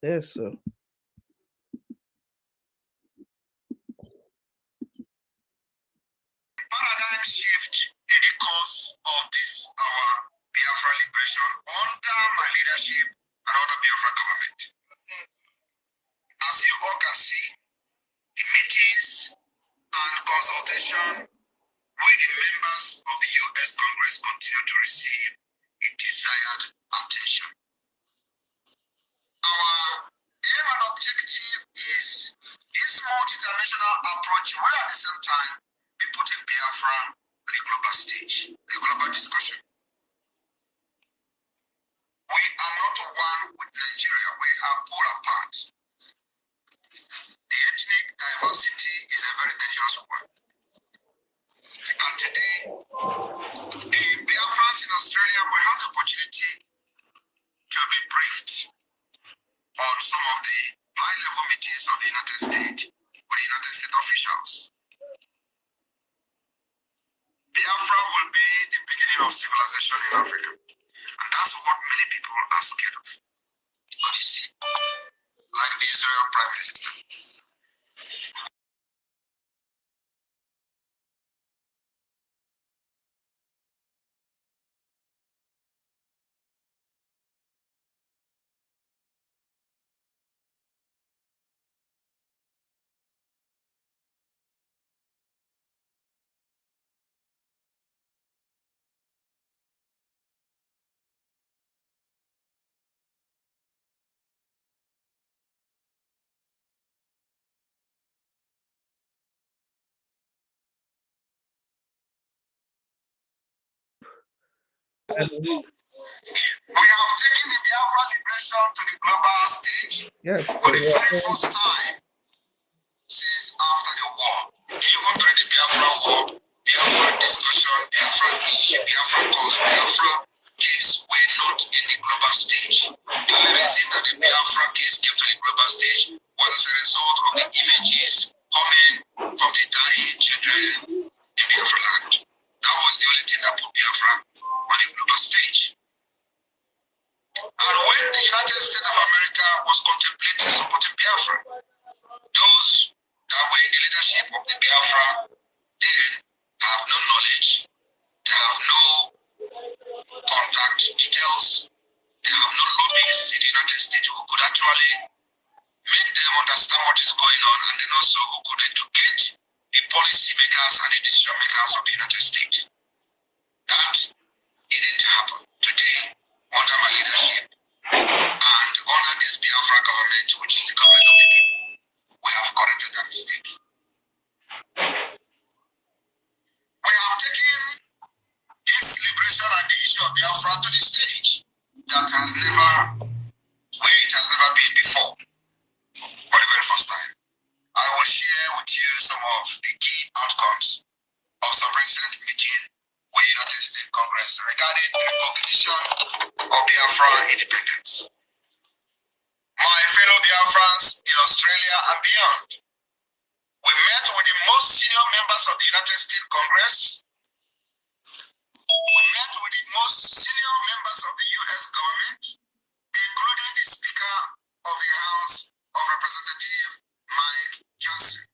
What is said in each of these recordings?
Yes, sir. Paradigm shift in the course of this our Biafra liberation under my leadership and under Biafra government. As you all can see, the meetings and consultation with the members of the U.S. Congress continue to receive a desired attention. Our aim and objective is this multi-dimensional approach will at the same time be putting Biafra on the global stage, the global discussion. We are not one with Nigeria. We are polar apart. The ethnic diversity is a very dangerous one. And today, the Biafrans in Australia will have the opportunity to be briefed on some of the high-level meetings of the United States with United States officials. Biafra will be the beginning of civilization in Africa. And that's what many people are scared of. But you see, like the Israel Prime Minister, we have taken the Biafra liberation to the global stage for the very first time since after the war. Even during the Biafra war, Biafra discussion, Biafra issue, Biafra cause, Biafra case were not in the global stage. The only reason that the Biafra case came to the global stage was as a result of the images coming from the dying children in Biafra land. That was the only thing that put Biafra on the global stage. And when the United States of America was contemplating supporting Biafra, those that were in the leadership of the Biafra didn't have no knowledge, they have no contact details, they have no lobbyists in the United States who could actually make them understand what is going on, and then also who could educate the policy makers and the decision makers of the United States. That didn't happen. Today, under my leadership and under this Biafra government, which is the government of the people, we have corrected that mistake. We have taken this liberation and the issue of Biafra to the stage that has never, where it has never been before, for the very first time. I will share with you some of the key outcomes of some recent meeting with the United States Congress regarding the recognition of Biafra independence. My fellow Biafrans in Australia and beyond, we met with the most senior members of the United States Congress. We met with the most senior members of the U.S. government, including the Speaker of the House of Representatives, Mike Johnson,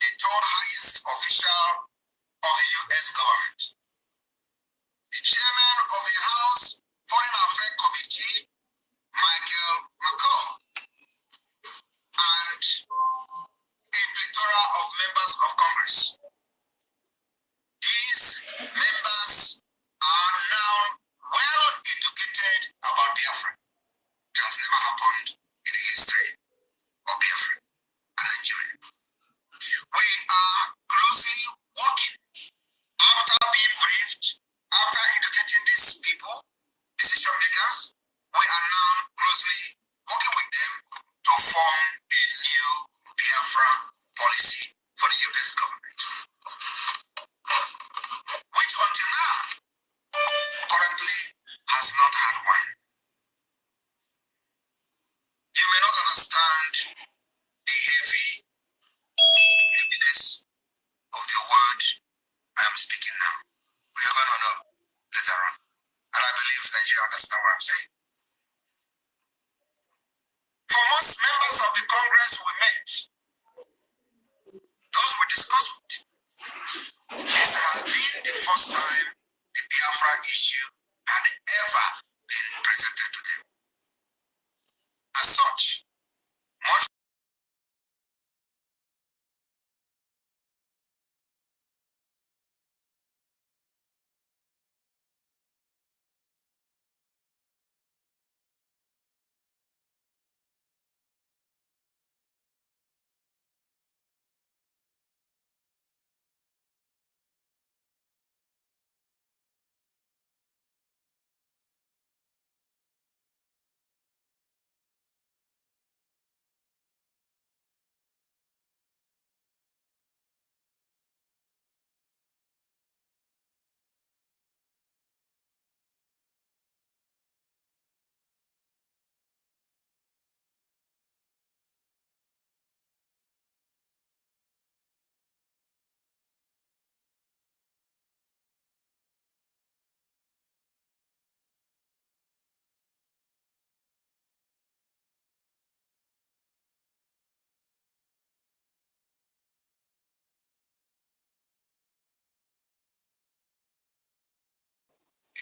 the third highest official of the U.S. government, the chairman of the House Foreign Affairs Committee, Michael McCall, and a plethora of members of Congress. These members are now well educated about Biafra.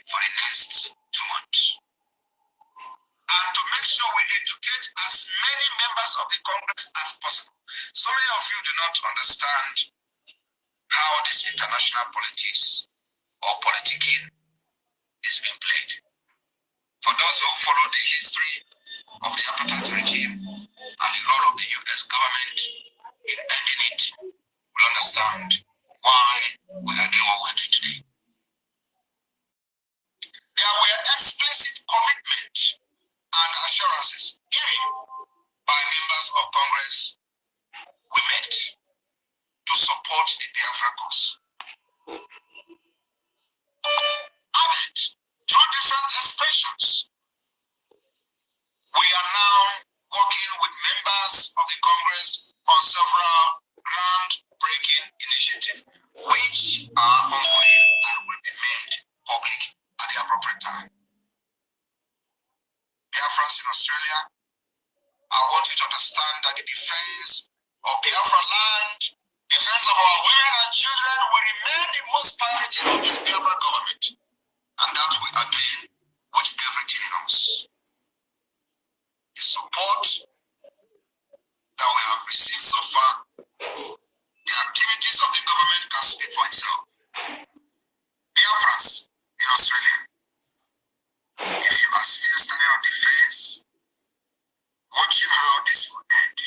for the next 2 months. And to make sure we educate as many members of the Congress as possible. So many of you do not understand how this international politics or politicking is being played. For those who follow the history of the apartheid regime and the role of the US government in ending it, will understand why we are doing what we're doing today. There were explicit commitments and assurances given by members of Congress we met to support the Biafra cause. Added, through different expressions, we are now working with members of the Congress on several groundbreaking initiatives, which are ongoing and will be made public at the appropriate time. Biafrans in Australia, I want you to understand that the defense of Biafra land, defense of our women and children will remain the most priority of this Biafra government, and that we are doing with everything in us. The support that we have received so far, the activities of the government can speak for itself. Biafrans in Australia, if you are still standing on the fence, watching how this will end,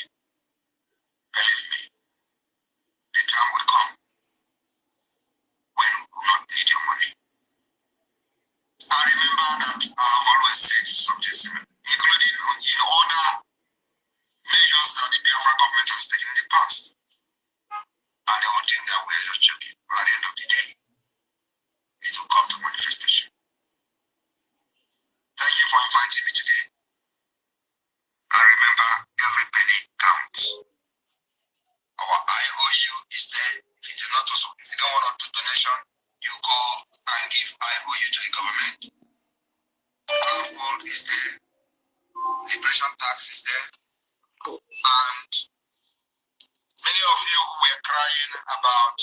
believe me, the time will come when we will not need your money. I remember that I have always said something similar, including in other measures that the Biafra government has taken in the past. And they will think that we are just joking. But at the end of the day, it will come to manifestation. Thank you for inviting me today. I remember every penny counts. Our IOU is there. If you don't want to do donation, you go and give IOU to the government. World is there. Liberation tax is there. And many of you who were crying about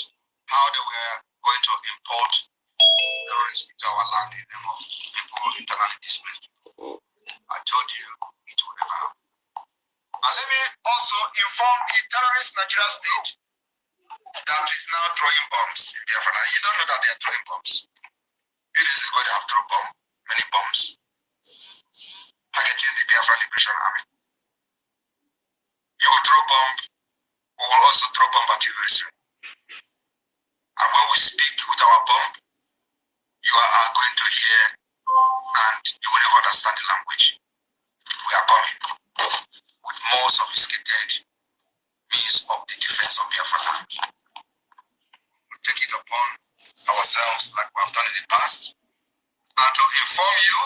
how they were going to import terrorists into our land in the name of people internally displaced. I told you it will never happen. And let me also inform the terrorist Nigeria state that is now throwing bombs in Biafra. You don't know that they are throwing bombs. Few days ago they have thrown many bombs, targeting the Biafra Liberation Army. You will throw bomb, we will also throw bomb at you very soon. And when we speak with our bomb, you are going to hear and you will never understand the language. We are coming with more sophisticated means of the defense of Biafra land. We'll take it upon ourselves like we have done in the past, and to inform you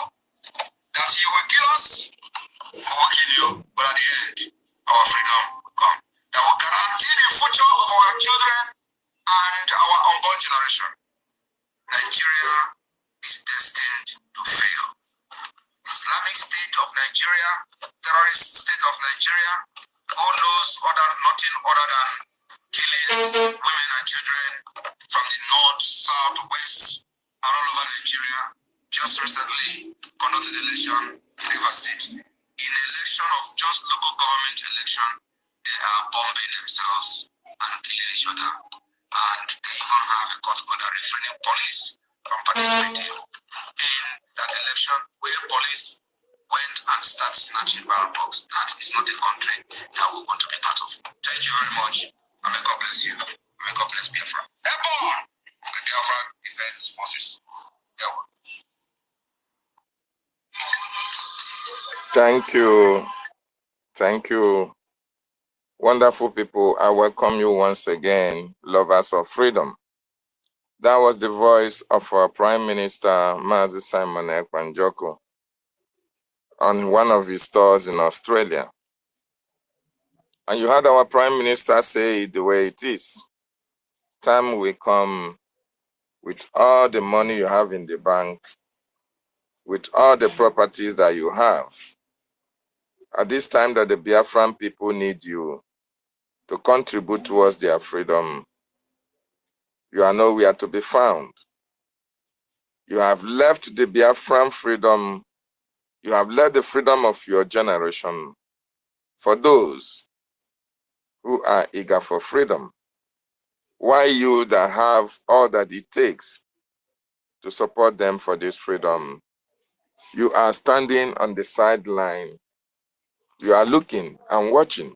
that you will kill us, we will kill you, but at the end, our freedom will come. That will guarantee the future of our children and our unborn generation. Nigeria is destined to fail. Islamic State of Nigeria, terrorist state of Nigeria, who knows nothing other than killing women and children from the north, south, west, and all over Nigeria, just recently conducted election in Rivers State. In election of just local government election, they are bombing themselves and killing each other. And they even have a court order refraining police from participating in that election where police went and started snatching ballot box. That is not a country that we want to be part of. Thank you very much. And may God bless you. May God bless Biafra. Airborne! The Biafra Defense Forces. Thank you. Thank you. Wonderful people, I welcome you once again, lovers of freedom. That was the voice of our Prime Minister, Mazi Simon Ekpanjoko, on one of his tours in Australia. And you heard our Prime Minister say it the way it is. Time will come with all the money you have in the bank, with all the properties that you have. At this time that the Biafran people need you to contribute towards their freedom, you are nowhere to be found. You have left the Biafran freedom. You have left the freedom of your generation for those who are eager for freedom. Why you that have all that it takes to support them for this freedom, you are standing on the sideline. You are looking and watching,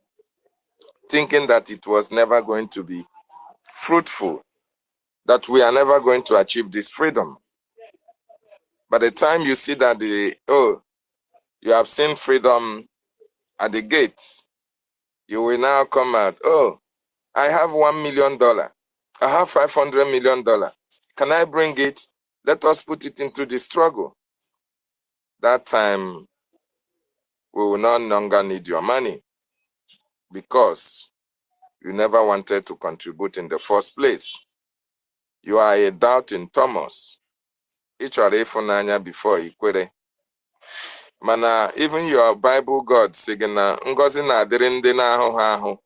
thinking that it was never going to be fruitful, that we are never going to achieve this freedom. By the time you see that you have seen freedom at the gates, you will now come out, oh, I have $1 million. I have $500 million. Can I bring it? Let us put it into the struggle. That time, we will no longer need your money because you never wanted to contribute in the first place. You are a doubting Thomas. Ị chọrọ ịfụnanya before ikwere. Mana even your Bible God sị gị na ngọzi na-adịrị ndị na-ahụ ha ahụ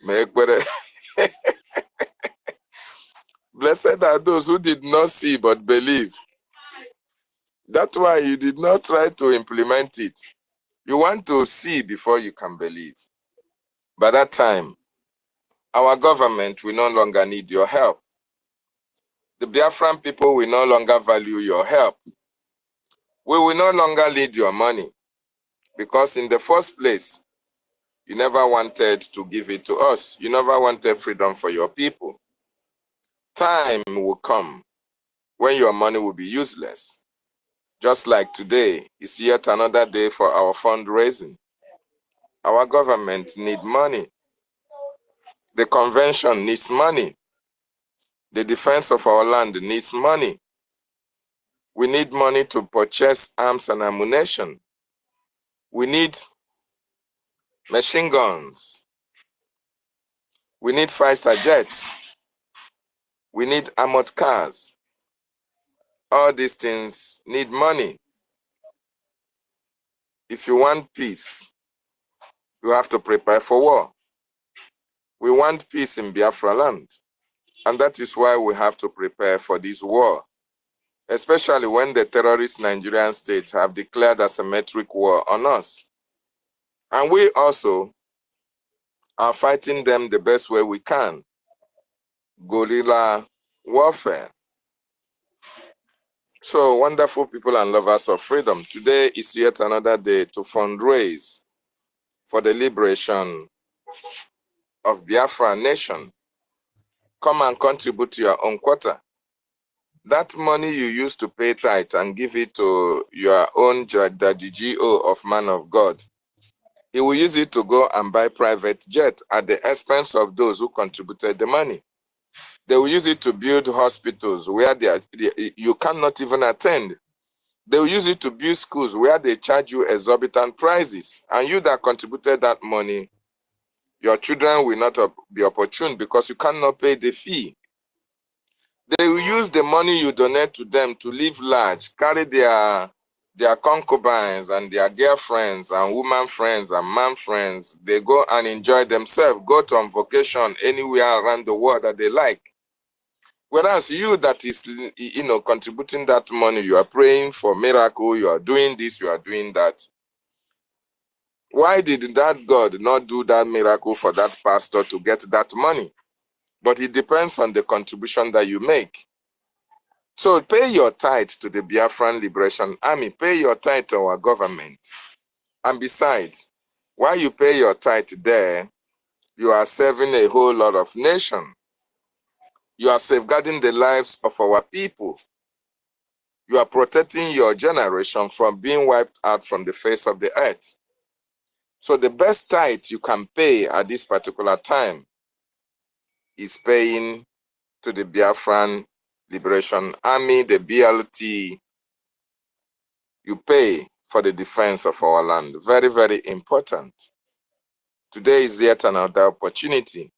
ma ekwere. Blessed are those who did not see but believe. That's why you did not try to implement it. You want to see before you can believe. By that time, our government will no longer need your help. The Biafran people will no longer value your help. We will no longer need your money because in the first place, you never wanted to give it to us. You never wanted freedom for your people. Time will come when your money will be useless. Just like today is yet another day for our fundraising. Our government needs money. The convention needs money. The defense of our land needs money. We need money to purchase arms and ammunition. We need machine guns. We need fighter jets. We need armored cars. All these things need money. If you want peace, you have to prepare for war. We want peace in Biafra land. And that is why we have to prepare for this war. Especially when the terrorist Nigerian state have declared a symmetric war on us. And we also are fighting them the best way we can. Guerrilla warfare. So, wonderful people and lovers of freedom, today is yet another day to fundraise for the liberation of Biafra nation. Come and contribute to your own quota. That money you used to pay tithe and give it to your own Daddy GO of man of God, he will use it to go and buy private jet at the expense of those who contributed the money. They will use it to build hospitals where you cannot even attend. They will use it to build schools where they charge you exorbitant prices. And you that contributed that money, your children will not be opportune because you cannot pay the fee. They will use the money you donate to them to live large, carry their concubines and their girlfriends and woman friends and man friends. They go and enjoy themselves, go on vacation anywhere around the world that they like. Whereas you that is, contributing that money, you are praying for miracle, you are doing this, you are doing that. Why did that God not do that miracle for that pastor to get that money? But it depends on the contribution that you make. So pay your tithe to the Biafran Liberation Army, pay your tithe to our government. And besides, while you pay your tithe there, you are serving a whole lot of nation. You are safeguarding the lives of our people. You are protecting your generation from being wiped out from the face of the earth. So the best tithe you can pay at this particular time is paying to the Biafran Liberation Army, the BLT. You pay for the defense of our land. Very, very important. Today is yet another opportunity.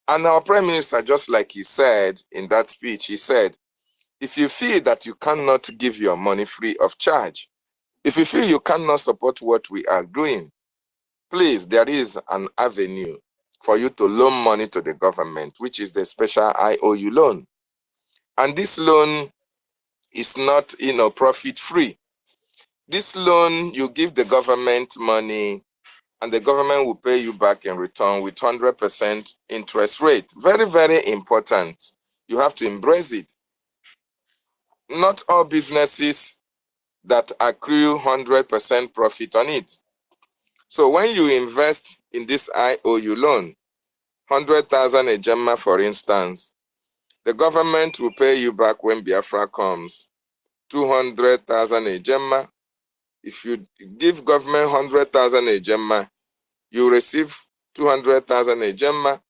And our Prime Minister, just like he said in that speech, he said, if you feel that you cannot give your money free of charge, if you feel you cannot support what we are doing, please, there is an avenue for you to loan money to the government, which is the special IOU loan. And this loan is not, profit free. This loan, you give the government money and the government will pay you back in return with 100% interest rate. Very, very important. You have to embrace it. Not all businesses that accrue 100% profit on it. So when you invest in this IOU loan, 100,000 a Gemma, for instance, the government will pay you back when Biafra comes, 200,000 a Gemma. If you give government 100,000 a Gemma, you receive 200,000 a Gemma,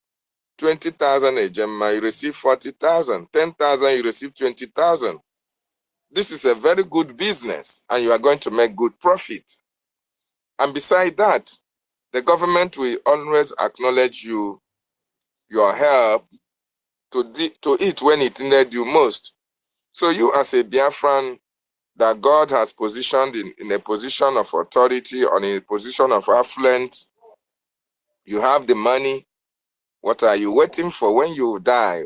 20,000 a Gemma, you receive 40,000, 10,000, you receive 20,000. This is a very good business and you are going to make good profit. And beside that, the government will always acknowledge your help to it when it needed you most. So you as a Biafran that God has positioned in a position of authority or in a position of affluence, you have the money. What are you waiting for? When you die,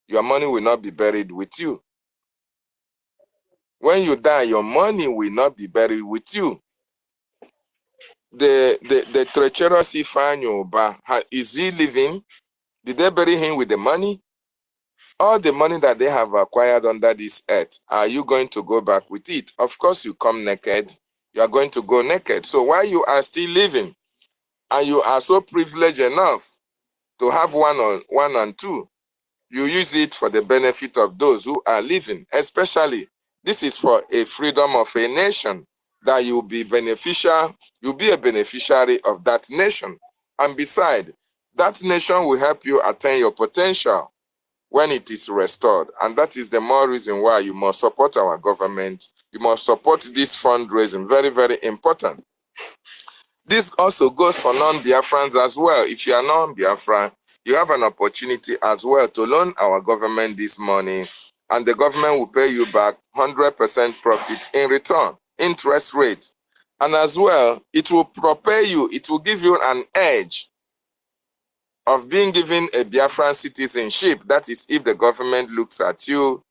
your money will not be buried with you. When you die, your money will not be buried with you. The treacherous Ifeanyi Ubah, is he living? Did they bury him with the money? All the money that they have acquired under this earth, are you going to go back with it? Of course, you come naked. You are going to go naked. So while you are still living, and you are so privileged enough to have one and two, you use it for the benefit of those who are living. Especially, this is for a freedom of a nation, that you'll be a beneficiary of that nation. And beside, that nation will help you attain your potential when it is restored. And that is the more reason why you must support our government. You must support this fundraising. Very, very important. This also goes for non-Biafrans as well. If you are non-Biafran, you have an opportunity as well to loan our government this money, and the government will pay you back 100% profit in return, interest rate. And as well, it will prepare you, it will give you an edge of being given a Biafran citizenship. That is, if the government looks at you,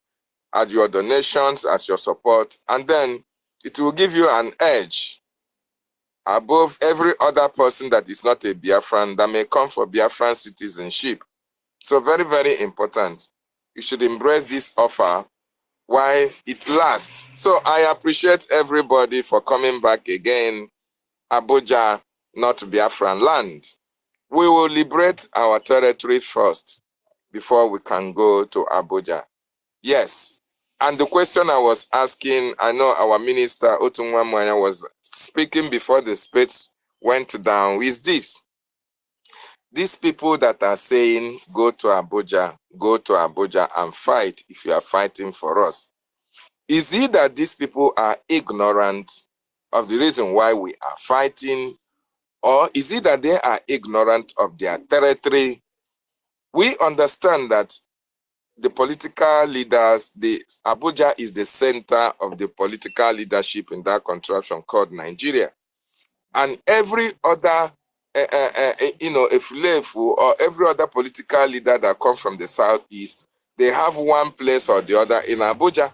at your donations, at your support, and then it will give you an edge above every other person that is not a Biafran that may come for Biafran citizenship. So very, very important. You should embrace this offer while it lasts. So I appreciate everybody for coming back again. Abuja, not Biafran land. We will liberate our territory first before we can go to Abuja. Yes. And the question I was asking, I know our minister, Otunwamwanya, was speaking before the space went down, is this. These people that are saying, go to Abuja and fight if you are fighting for us. Is it that these people are ignorant of the reason why we are fighting? Or is it that they are ignorant of their territory? We understand that the political leaders, Abuja is the center of the political leadership in that contraption called Nigeria. And every other, Efulefu or every other political leader that comes from the southeast, they have one place or the other in Abuja.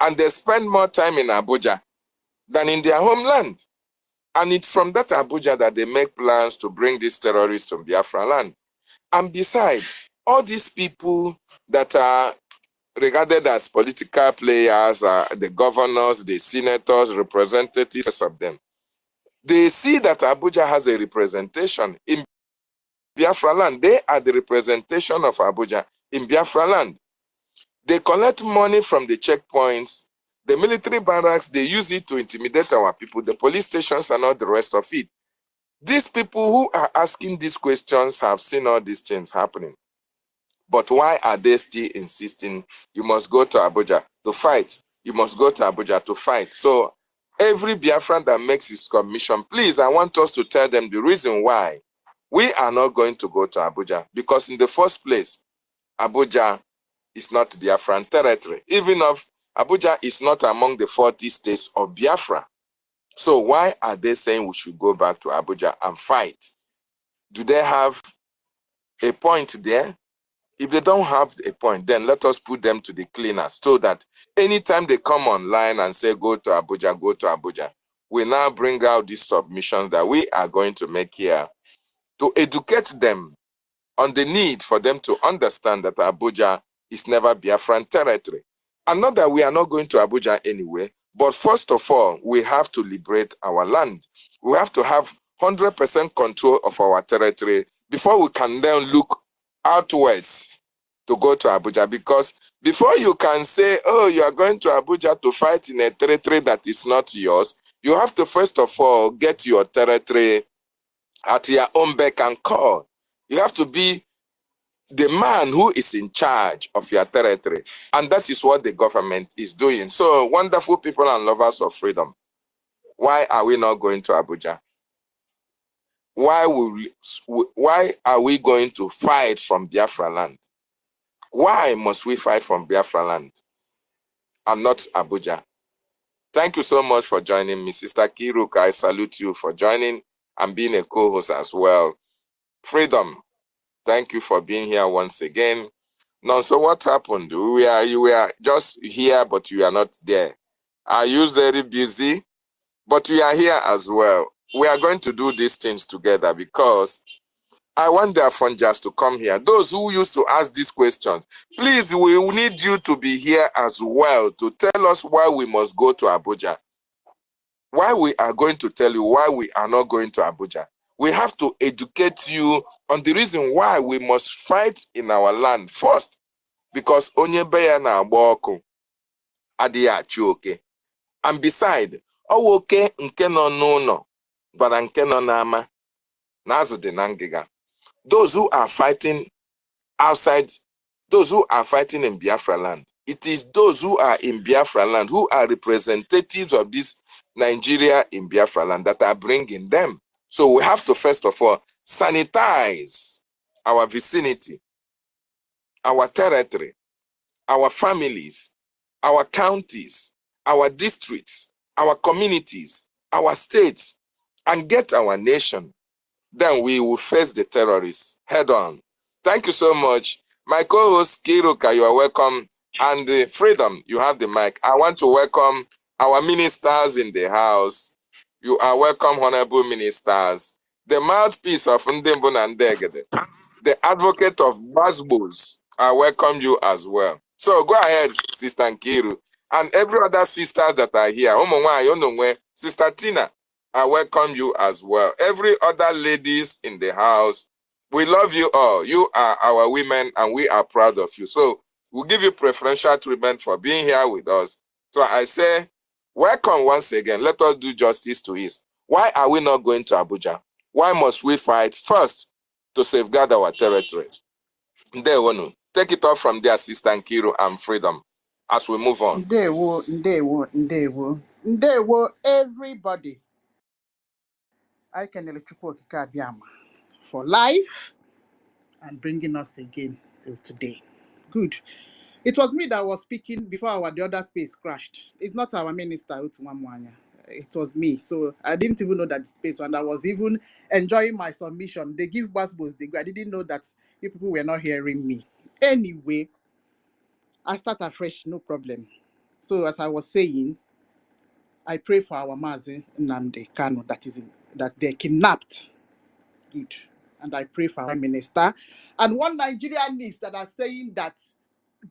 And they spend more time in Abuja than in their homeland. And it's from that Abuja that they make plans to bring these terrorists to Biafra land. And besides, all these people that are regarded as political players, the governors, the senators, representatives of them, they see that Abuja has a representation in Biafra land. They are the representation of Abuja in Biafra land. They collect money from the checkpoints, the military barracks, they use it to intimidate our people, the police stations and all the rest of it. These people who are asking these questions have seen all these things happening. But why are they still insisting you must go to Abuja to fight? You must go to Abuja to fight. So every Biafran that makes his commission, please, I want us to tell them the reason why we are not going to go to Abuja. Because in the first place, Abuja is not Biafran territory. Even if Abuja is not among the 40 states of Biafra. So why are they saying we should go back to Abuja and fight? Do they have a point there? If they don't have a point, then let us put them to the cleaners so that Anytime they come online and say, go to Abuja, we now bring out this submission that we are going to make here to educate them on the need for them to understand that Abuja is never Biafran territory. And not that we are not going to Abuja anyway, but first of all, we have to liberate our land. We have to have 100% control of our territory before we can then look outwards to go to Abuja. Because before you can say, oh, you are going to Abuja to fight in a territory that is not yours, you have to first of all get your territory at your own beck and call. You have to be the man who is in charge of your territory. And that is what the government is doing. So, wonderful people and lovers of freedom, why are we not going to Abuja? Why are we going to fight from Biafra land? Why must we fight from Biafra land and not Abuja? Thank you so much for joining me. Sister Kiruka, I salute you for joining and being a co-host as well. Freedom, thank you for being here once again. No, so what happened? You were just here, but you are not there. Are you very busy? But we are here as well. We are going to do these things together because I want the Biafrans to come here. Those who used to ask these questions, please, we need you to be here as well to tell us why we must go to Abuja. Why we are going to tell you why we are not going to Abuja. We have to educate you on the reason why we must fight in our land first. Because onye be ya na-agba ọkụ adịghị achị oke. And beside, ọwa oke nke nọ n'ụlọ gbara nke nọ n'ama na azụ dị na ngịga. Those who are fighting outside, those who are fighting in Biafra land, it is those who are in Biafra land, who are representatives of this Nigeria in Biafra land that are bringing them. So we have to first of all sanitize our vicinity, our territory, our families, our counties, our districts, our communities, our states, and get our nation. Then we will face the terrorists head on. Thank you so much. My co-host, Kiruka, you are welcome. And Freedom, you have the mic. I want to welcome our ministers in the house. You are welcome, honorable ministers. The mouthpiece of Ndembo Nandegede, the advocate of Basbos, I welcome you as well. So go ahead, Sister Nkiru, and every other sisters that are here. Sister Tina, I welcome you as well. Every other ladies in the house, we love you all. You are our women and we are proud of you. So we'll give you preferential treatment for being here with us. So I say, welcome once again. Let us do justice to it. Why are we not going to Abuja? Why must we fight first to safeguard our territory? Take it off from there, Sister Nkiru and Freedom, as we move on. Ndewo, everybody. I can EFIK-IBIBIO for life and bringing us again till today. Good. It was me that was speaking before the other space crashed. It's not our minister, Utumamwanya. It was me. So I didn't even know that space, and I was even enjoying my submission. They give Basbos, I didn't know that people were not hearing me. Anyway, I start afresh, no problem. So as I was saying, I pray for our Mazi Nnamdi Kanu that they kidnapped. Good. And I pray for our minister. And one Nigerian is that are saying that,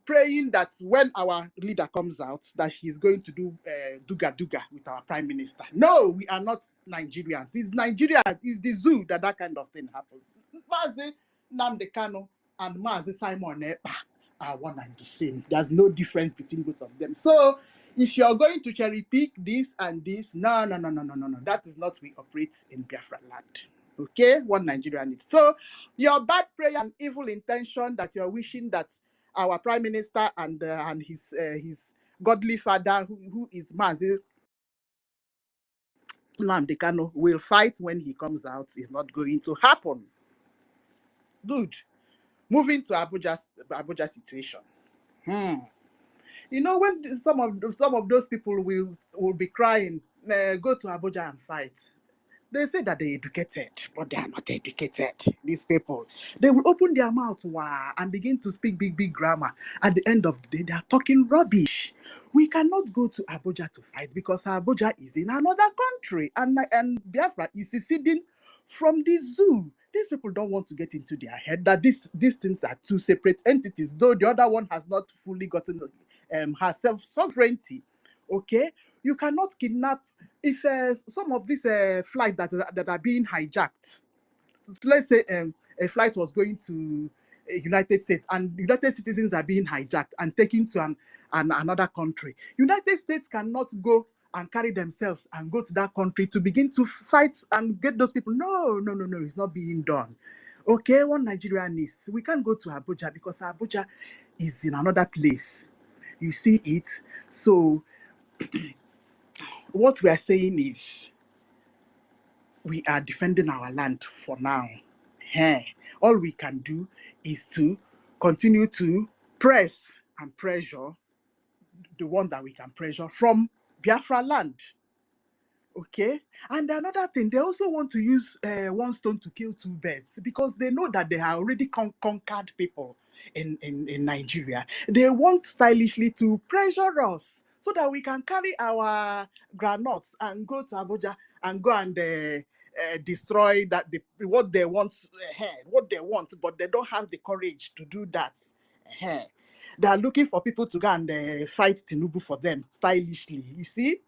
praying that when our leader comes out, that he's going to do duga duga with our prime minister. No, we are not Nigerians. It's Nigeria. It's the zoo that kind of thing happens. Mazi Nnamdi Kanu and Mazi Simon Ekpa are one and the same. There's no difference between both of them. So if you're going to cherry pick this and this, no. That is not we operate in Biafra land. Okay, one Nigerian needs. So your bad prayer and evil intention that you're wishing that our prime minister and his godly father, who is Mazi Nnamdi Kanu, will fight when he comes out, is not going to happen. Good. Moving to Abuja situation. You know, when some of those people will be crying, go to Abuja and fight. They say that they're educated, but they are not educated. These people, they will open their mouth and begin to speak big grammar. At the end of the day, they are talking rubbish. We cannot go to Abuja to fight because Abuja is in another country, and Biafra is seceding from the zoo. These people don't want to get into their head that these things are two separate entities, though the other one has not fully gotten her self-sovereignty. Okay, you cannot kidnap. If some of these flights that are being hijacked, let's say a flight was going to United States and United citizens are being hijacked and taken to another country, United States cannot go and carry themselves and go to that country to begin to fight and get those people. No, it's not being done. Okay, one Nigerian is, we can't go to Abuja because Abuja is in another place. You see it? So what we are saying is we are defending our land for now. All we can do is to continue to press and pressure the one that we can pressure from Biafra land. Okay, and another thing, they also want to use one stone to kill two birds because they know that they have already conquered people in Nigeria. They want stylishly to pressure us so that we can carry our granuts and go to Abuja and go and destroy what they want, but they don't have the courage to do that. They are looking for people to go and fight Tinubu for them stylishly. You see,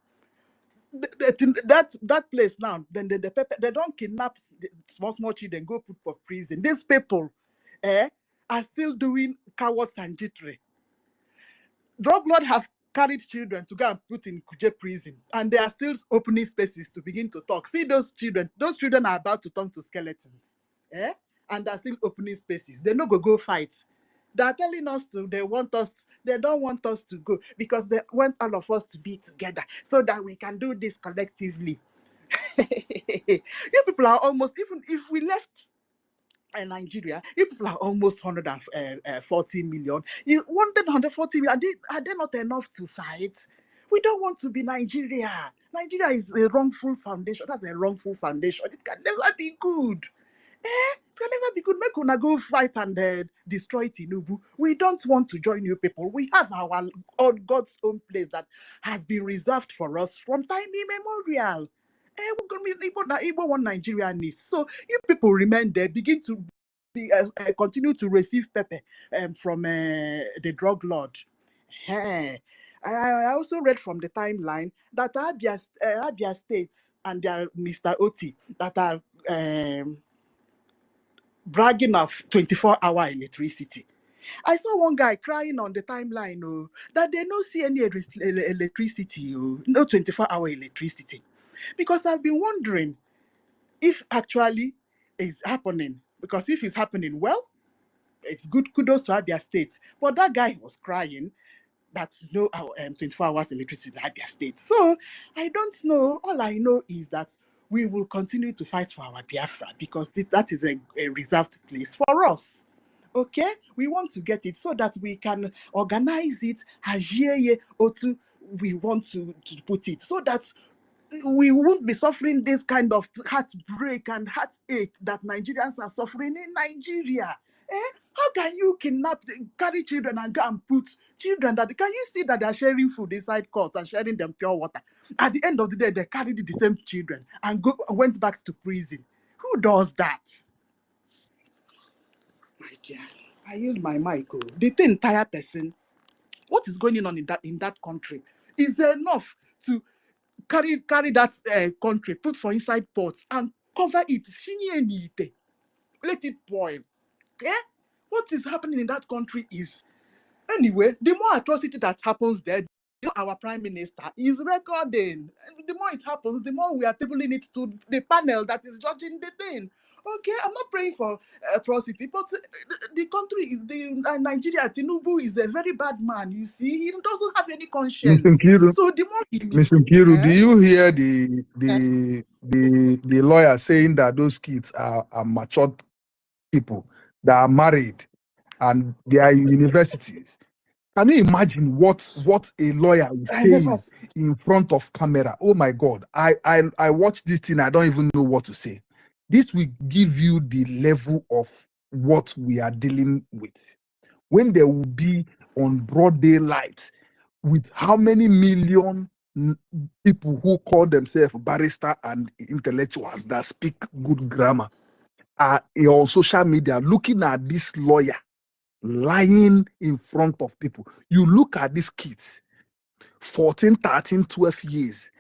that place now, then the pepper, they don't kidnap small children, go put for prison. These people are still doing cowards and jittery. Drug lord have carried children to go and put in Kuje prison, and they are still opening spaces to begin to talk. See those children are about to turn to skeletons, and they're still opening spaces. They no go fight. They're telling us they don't want us to go because they want all of us to be together so that we can do this collectively. You people are almost, even if we left Nigeria, you people are almost 140 million. You wanted 140 million, are they not enough to fight? We don't want to be Nigeria. Nigeria is a wrongful foundation. That's a wrongful foundation. It can never be good. It can never be good. Make una go fight and destroy Tinubu. We don't want to join you people. We have our own God's own place that has been reserved for us from time immemorial. We're going to be Igbo one Nigerian is. So you people remain there, begin to continue to receive pepper from the drug lord. I also read from the timeline that Abia State and their Mr. Oti that are bragging of 24-hour electricity. I saw one guy crying on the timeline that they don't see any electricity, no 24-hour electricity. Because I've been wondering if actually it's happening. Because if it's happening, well, it's good, kudos to Abia State. But that guy was crying that's no 24 hours electricity in Abia State. So I don't know. All I know is that we will continue to fight for our Biafra because that is a reserved place for us. Okay, we want to get it so that we can organize it as we want to put it, so that we won't be suffering this kind of heartbreak and heartache that Nigerians are suffering in Nigeria. How can you carry children and go and put children can you see that they're sharing food inside court and sharing them pure water? At the end of the day, they carried the same children and went back to prison. Who does that? My dear, I yield my mic. The entire person, what is going on in that country is enough to carry that country, put for inside pots and cover it. Let it boil. What is happening in that country is, anyway, the more atrocity that happens there, our prime minister is recording. And the more it happens, the more we are tabling it to the panel that is judging the thing. Okay, I'm not praying for atrocity, but the country is Nigeria. Tinubu is a very bad man. You see, he doesn't have any conscience. Mr. Nkiru, So the more he Mr. Nkiru, do you hear the lawyer saying that those kids are matured people that are married and they are in universities? Can you imagine what a lawyer is I never. saying in front of camera? Oh my God. I watch this thing. I don't even know what to say. This will give you the level of what we are dealing with. When there will be on broad daylight with how many million people who call themselves barrister and intellectuals that speak good grammar are on social media looking at this lawyer lying in front of people. You look at these kids, 14, 13, 12 years,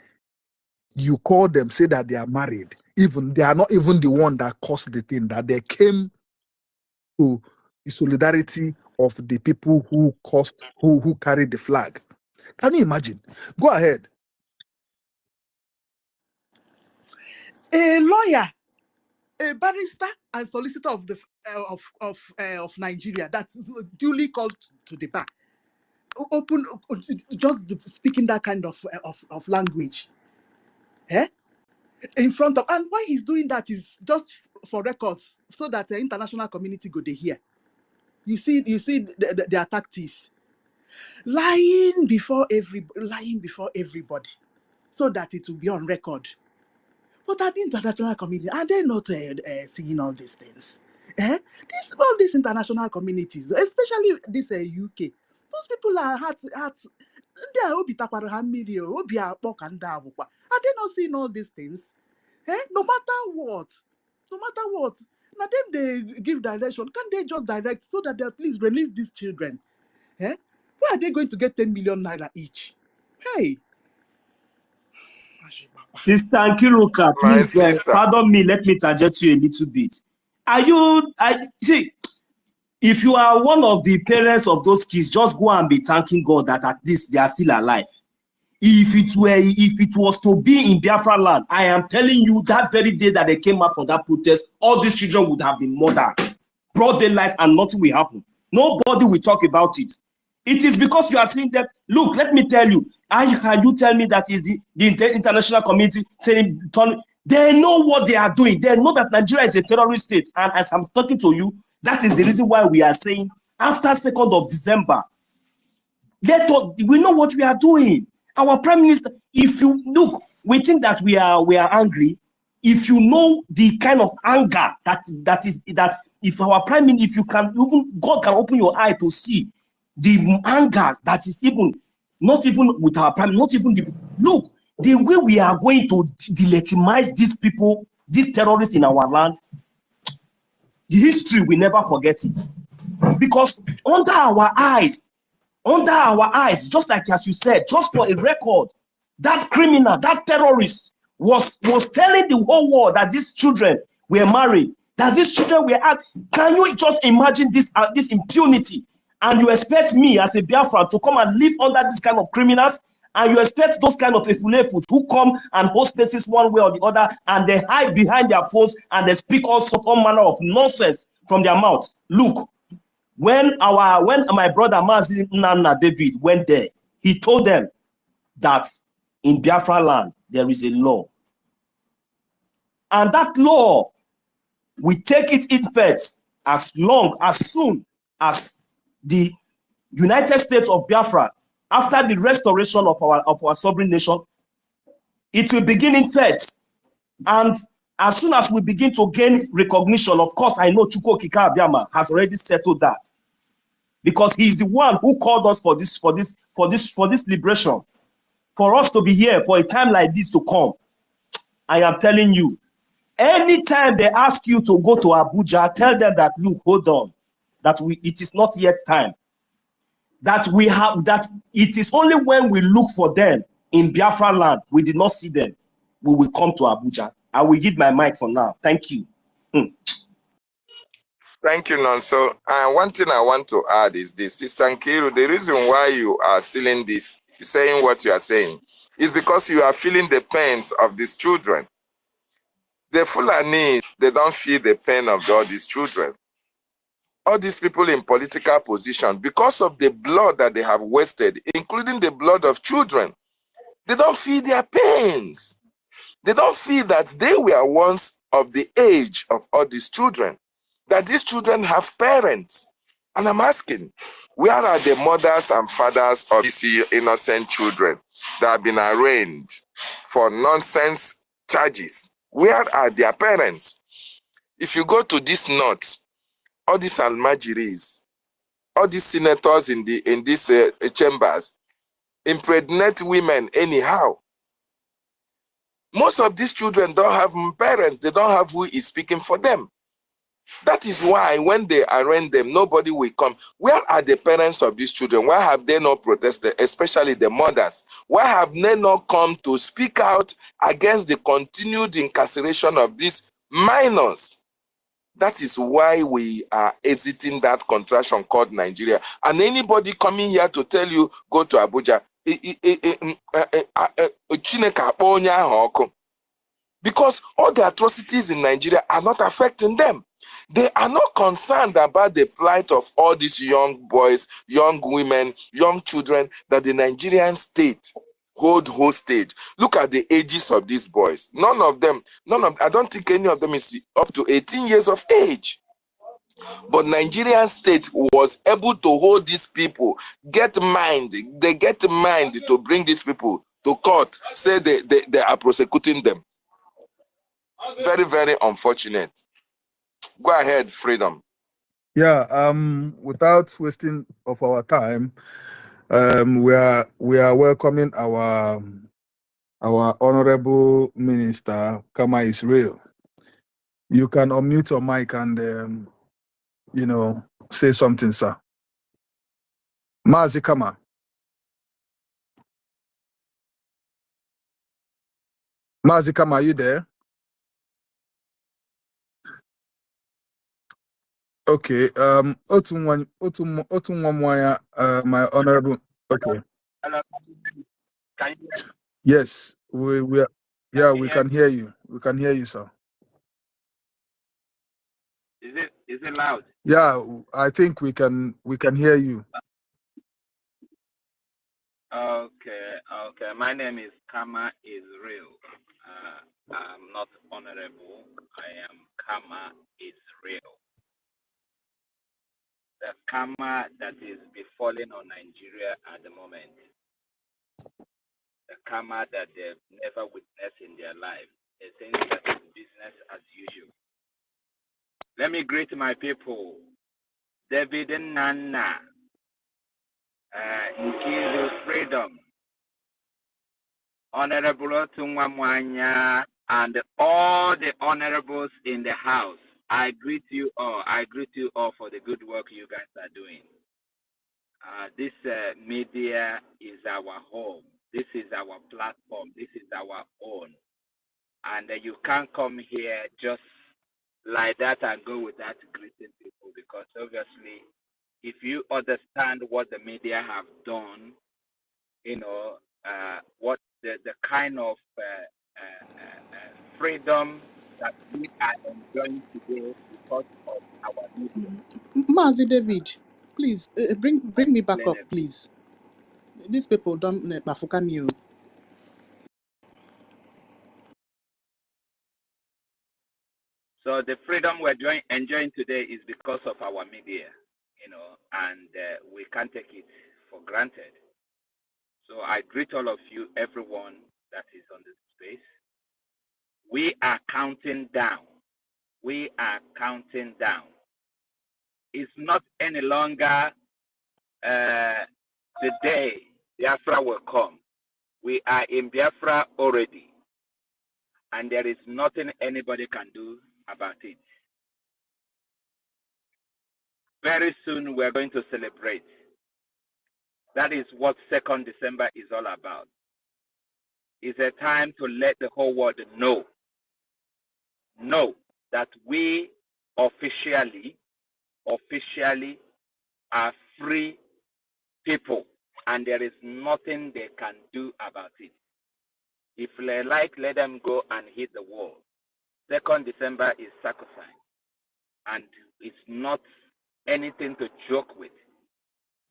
you call them, say that they are married. Even they are not even the one that caused the thing, that they came to the solidarity of the people who caused, who carried the flag. Can you imagine? Go ahead. A lawyer, a barrister, and solicitor of the of Nigeria that is duly called to the bar, open just speaking that kind of language, in front of, and why he's doing that is just for records, so that the international community go to hear. You see their tactics, lying before everybody, so that it will be on record. But at the international community, are they not seeing all these things? All these international communities, especially this UK, those people are hard. They are obi takwara ha mmiri o, obi akpọ ka ndị abụkwa. Are they not seeing all these things? No matter what, now them they give direction. Can they just direct so that they please release these children? Where are they going to get 10 million naira each? Hey. Sister Nkiruka, My please, sister. pardon me, let me interject you a little bit. See, if you are one of the parents of those kids, just go and be thanking God that at least they are still alive. If it was to be in Biafra land, I am telling you that very day that they came out from that protest, all these children would have been murdered. Broad daylight and nothing will happen. Nobody will talk about it. It is because you are seeing them. Look, let me tell you. Can you tell me that is the international community saying they know what they are doing? They know that Nigeria is a terrorist state. And as I'm talking to you, that is the reason why we are saying after 2nd of December, we know what we are doing. Our prime minister, if you look, we think that we are angry. If you know the kind of anger that if our prime minister, if you can even, God can open your eye to see the anger that is even not even with our prime, not even look the way we are going to delegitimize these people, these terrorists in our land. The history, we never forget it, because under our eyes, just like as you said, just for a record, that criminal, that terrorist was telling the whole world that these children were married, that these children were at. Can you just imagine this impunity? And you expect me as a Biafran to come and live under this kind of criminals? And you expect those kind of efulefus who come and host places one way or the other, and they hide behind their phones and they speak all manner of nonsense from their mouth. Look, when my brother Mazi Nana David went there, he told them that in Biafra land there is a law, and that law, we take it in effect as soon as the United States of Biafra, after the restoration of our sovereign nation, it will begin in effect. And as soon as we begin to gain recognition, of course, I know Chukwu Okike Abiama has already settled that, because he is the one who called us for this liberation, for us to be here for a time like this to come. I am telling you, anytime they ask you to go to Abuja, tell them that, look, hold on, that it is not yet time. That it is only when we look for them in Biafra land, we did not see them, we will come to Abuja. I will give my mic for now. Thank you. Thank you, Nonso. One thing I want to add is this, Sister Nkiru, the reason why you are saying this, saying what you are saying, is because you are feeling the pains of these children. The Fulanis, they don't feel the pain of all these children. All these people in political position, because of the blood that they have wasted, including the blood of children, they don't feel their pains. They don't feel that they were once of the age of all these children, that these children have parents. And I'm asking, Where are the mothers and fathers of these innocent children that have been arraigned for nonsense charges? Where are their parents? If you go to this north, all these almajiris, all these senators in these chambers impregnate women anyhow. Most of these children don't have parents. They don't have who is speaking for them. That is why when they arraign them, nobody will come. Where are the parents of these children? Why have they not protested, especially the mothers? Why have they not come to speak out against the continued incarceration of these minors? That is why we are exiting that contraction called Nigeria. And anybody coming here to tell you, go to Abuja, because all the atrocities in Nigeria are not affecting them. They are not concerned about the plight of all these young boys, young women, young children that the Nigerian state hold hostage. Look at the ages of these boys. I don't think any of them is up to 18 years of age. But Nigerian state was able to hold these people, they get mind to bring these people to court, say they are prosecuting them. Very, very unfortunate. Go ahead, Freedom. Yeah, without wasting of our time, we are welcoming our honorable minister, Kama Israel. You can unmute your mic and say something, sir. Mazi Kama. Mazi Kama, are you there? Okay. My honorable. Okay. Hello, can you, Yes, we we can hear you. We can hear you, sir. is it loud? Yeah, I think we can hear you. Okay. My name is Kama Israel. I'm not honorable. I am Kama Israel. The Kama that is befalling on Nigeria at the moment. The Kama that they've never witnessed in their life. They think that is business as usual. Let me greet my people. David and Nana. Nkiru Freedom. Honorable Tungwamwanya and all the honorables in the house. I greet you all. I greet you all for the good work you guys are doing. This media is our home. This is our platform. This is our own. And you can't come here just like that and go without greeting people, because obviously if you understand what the media have done, what the kind of freedom that we are enjoying today because of our media. Mazi David, please bring me back up, please. These people don't bafuka me. So the freedom we're enjoying today is because of our media, and we can't take it for granted. So I greet all of you, everyone that is on this space. We are counting down. We are counting down. It's not any longer the day Biafra will come. We are in Biafra already, and there is nothing anybody can do about it. Very soon we're going to celebrate. That is what 2nd December is all about. It's a time to let the whole world know that we officially are free people, and there is nothing they can do about it. If they like, let them go and hit the wall. 2nd December is sacrosanct, and it's not anything to joke with.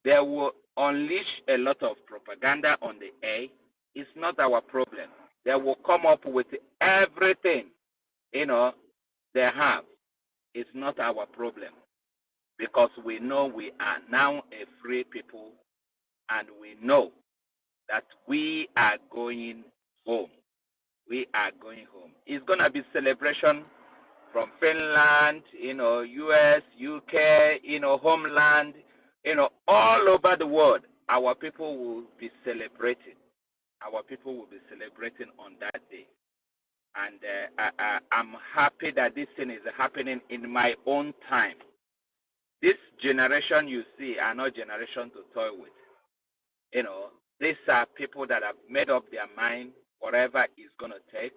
They will unleash a lot of propaganda on the air. It's not our problem. They will come up with everything, they have. It's not our problem. because we know we are now a free people, and we know that we are going home. We are going home. It's going to be celebration from Finland, US, UK, homeland, all over the world. Our people will be celebrating. Our people will be celebrating on that day. And I'm happy that this thing is happening in my own time. This generation you see are not generation to toy with. These are people that have made up their mind, whatever it's going to take,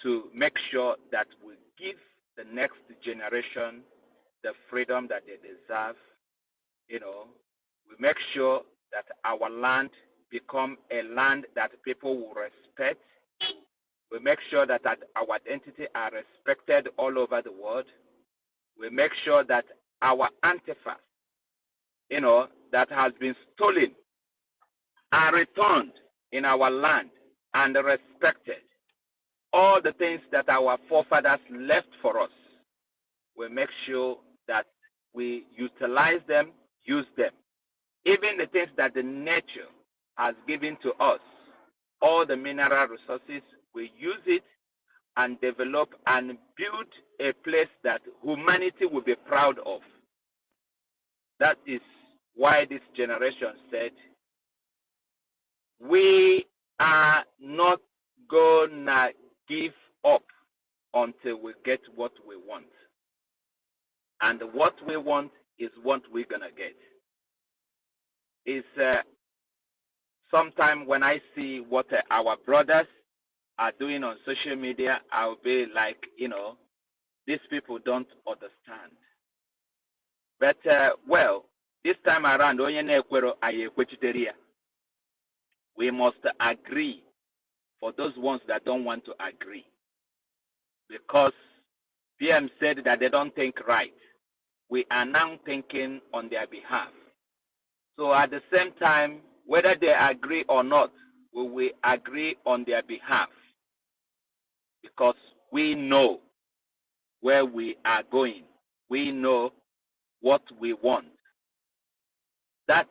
to make sure that we give the next generation the freedom that they deserve. We make sure that our land become a land that people will respect. We make sure that our identity are respected all over the world. We make sure that our artifacts, that has been stolen are returned in our land and respected. All the things that our forefathers left for us, we make sure that we utilize them, use them. Even the things that the nature has given to us, all the mineral resources, we use it and develop and build a place that humanity will be proud of. That is why this generation said, we are not gonna give up until we get what we want. And what we want is what we're gonna get. It's sometime when I see what our brothers are doing on social media, I'll be like, these people don't understand. But, well, this time around, we must agree for those ones that don't want to agree. Because PM said that they don't think right. We are now thinking on their behalf. So at the same time, whether they agree or not, we will agree on their behalf. Because we know where we are going. We know what we want. That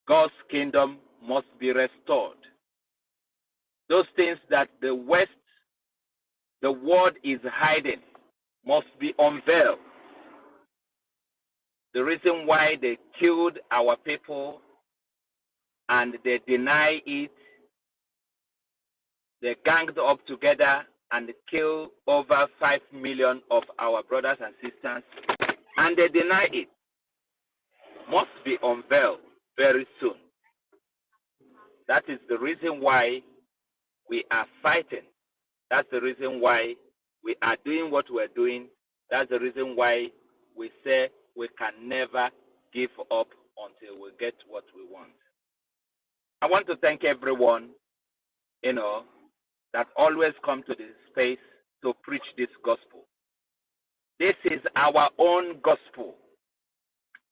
God's kingdom must be restored. Those things that the world is hiding, must be unveiled. The reason why they killed our people and they deny it, they ganged up together and killed over 5 million of our brothers and sisters, and they deny it, must be unveiled very soon. That is the reason why we are fighting. That's the reason why we are doing what we're doing. That's the reason why we say we can never give up until we get what we want. I want to thank everyone, that always come to this space to preach this gospel. This is our own gospel,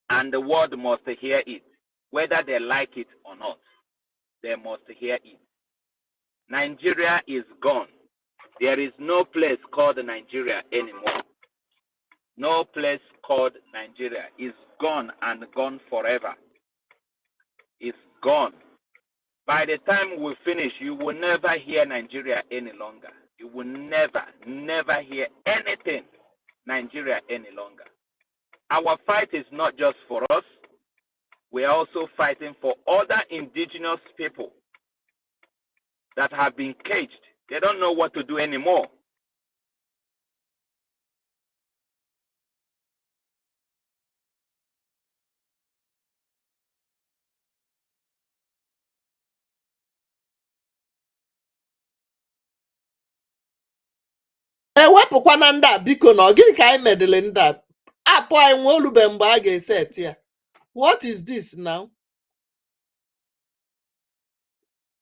and the world must hear it, whether they like it or not. They must hear it. Nigeria is gone. There is no place called Nigeria anymore. No place called Nigeria is gone and gone forever. It's gone. By the time we finish, you will never hear Nigeria any longer. You will never hear anything Nigeria any longer. Our fight is not just for us. We are also fighting for other indigenous people that have been caged. They don't know what to do anymore. ewepụkwana ndị a biko na gịnị ka anyị medele ndị a apụ anyị nwe olube mgbe a ga-eset ya. What is this now?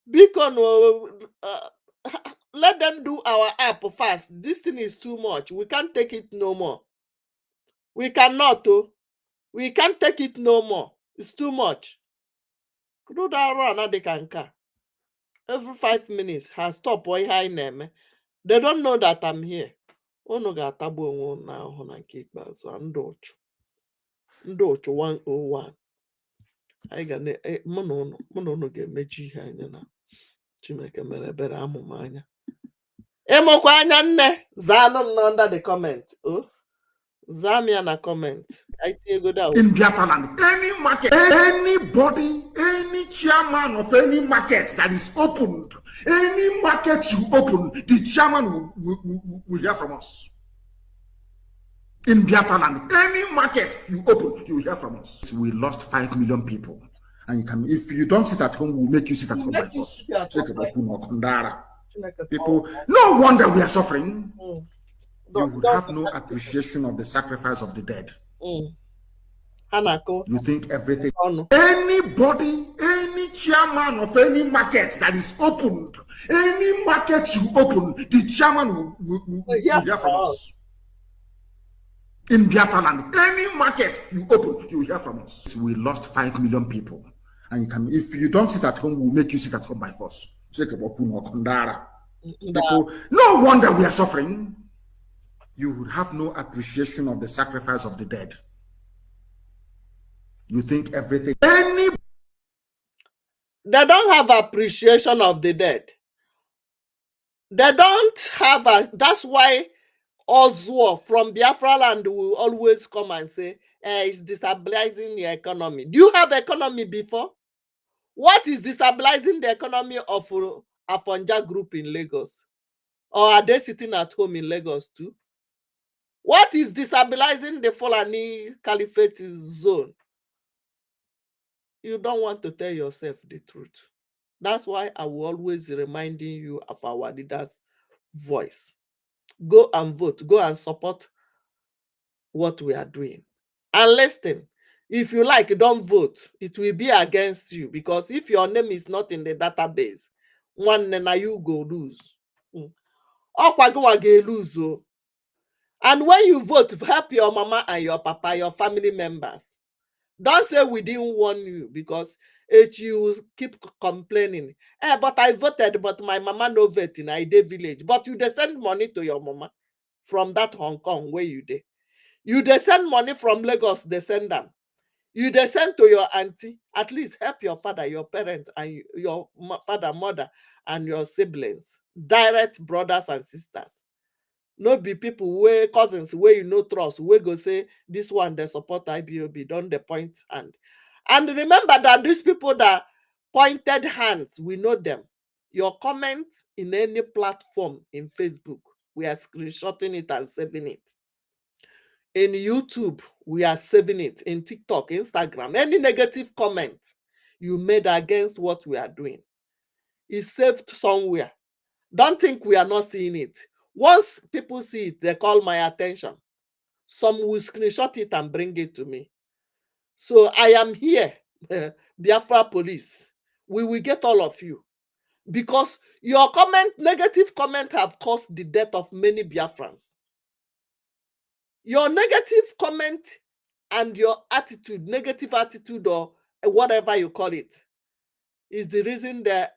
Biko no, let them do our app fast. This thing is too much. We can't take it no more. We cannot. We can't take it no more. It's too much. Do that run they can car. Every 5 minutes has stopped. They don't know that I'm here. unu ga-atagbu onwe unu ahụ na nke ikpeazụ ndị ụchụ 101 anyị ga mụ na unu ga-emechi ihe anya na Chineke mere ebere amụma anya ịmụkwa anya nne zaanụ m na under the comment zaa m ya na comment anyị tinyegodo ahụ in Biafra land, any market, anybody, any chairman of any market that is opened, any market you open, the chairman will hear from us. In Biafra land, any market you open, you will hear from us. We lost 5 million people. And you can, if you don't sit at home, we'll make you sit at home by force. People, no wonder we are suffering. You would have no appreciation of the sacrifice of the dead. You think everything. Anybody, any chairman of any market that is opened, any market you open, the chairman will hear from us. In Biafra land, any market you open, you will hear from us. We lost 5 million people. And you can, if you don't sit at home, we'll make you sit at home by force. People, no wonder we are suffering. You would have no appreciation of the sacrifice of the dead. You think everything. They don't have appreciation of the dead. They don't have a. That's why Oswald from Biafra land will always come and say, it's destabilizing the economy. Do you have economy before? What is destabilizing the economy of Afonja Group in Lagos? Or are they sitting at home in Lagos too? What is destabilizing the Fulani Caliphate zone? You don't want to tell yourself the truth. That's why I will always reminding you of our leader's voice. Go and vote. Go and support what we are doing. And listen, if you like, don't vote. It will be against you, because if your name is not in the database, one na you go lose. Lose. And when you vote, help your mama and your papa, your family members. Don't say we didn't warn you, because you keep complaining. But I voted, but my mama no vote in Ide village. But you send money to your mama from that Hong Kong where you dey. You send money from Lagos, they send them. You send to your auntie. At least help your father, your parents, and your father, mother, and your siblings, direct brothers and sisters. No be people where cousins where you no trust, where go say this one they support IBOB, don't they point hand. And remember that these people that pointed hands, we know them. Your comment in any platform in Facebook, we are screenshotting it and saving it. In YouTube, we are saving it. In TikTok, Instagram, any negative comment you made against what we are doing is saved somewhere. Don't think we are not seeing it. Once people see it, they call my attention. Some will screenshot it and bring it to me. So I am here, Biafra police. We will get all of you. Because your comment, negative comment, have caused the death of many Biafrans. Your negative comment and your attitude, negative attitude or whatever you call it, is the reason that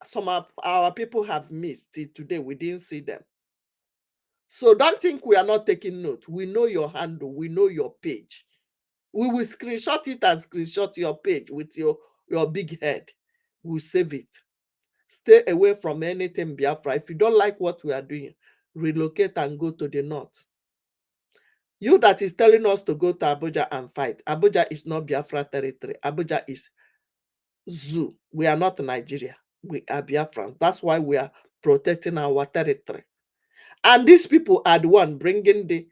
some of our people have missed it today. We didn't see them. So don't think we are not taking note. We know your handle. We know your page. We will screenshot it and screenshot your page with your big head. We'll save it. Stay away from anything Biafra. If you don't like what we are doing, relocate and go to the north. You that is telling us to go to Abuja and fight. Abuja is not Biafra territory. Abuja is zoo. We are not Nigeria. We are Biafrans. That's why we are protecting our territory. And these people are the one bringing the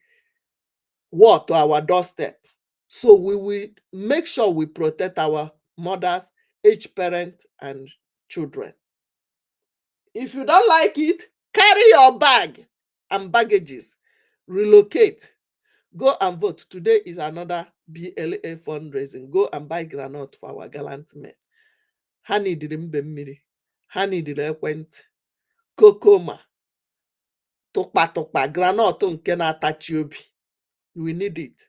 war to our doorstep. So we will make sure we protect our mothers, aged parents, and children. If you don't like it, carry your bag and baggages. Relocate. Go and vote. Today is another BLA fundraising. Go and buy granite for our gallant men. Ha needed mmiri. Ha needed ekwent. Kokoma. Tokpa granite nke na-atachi obi. We need it.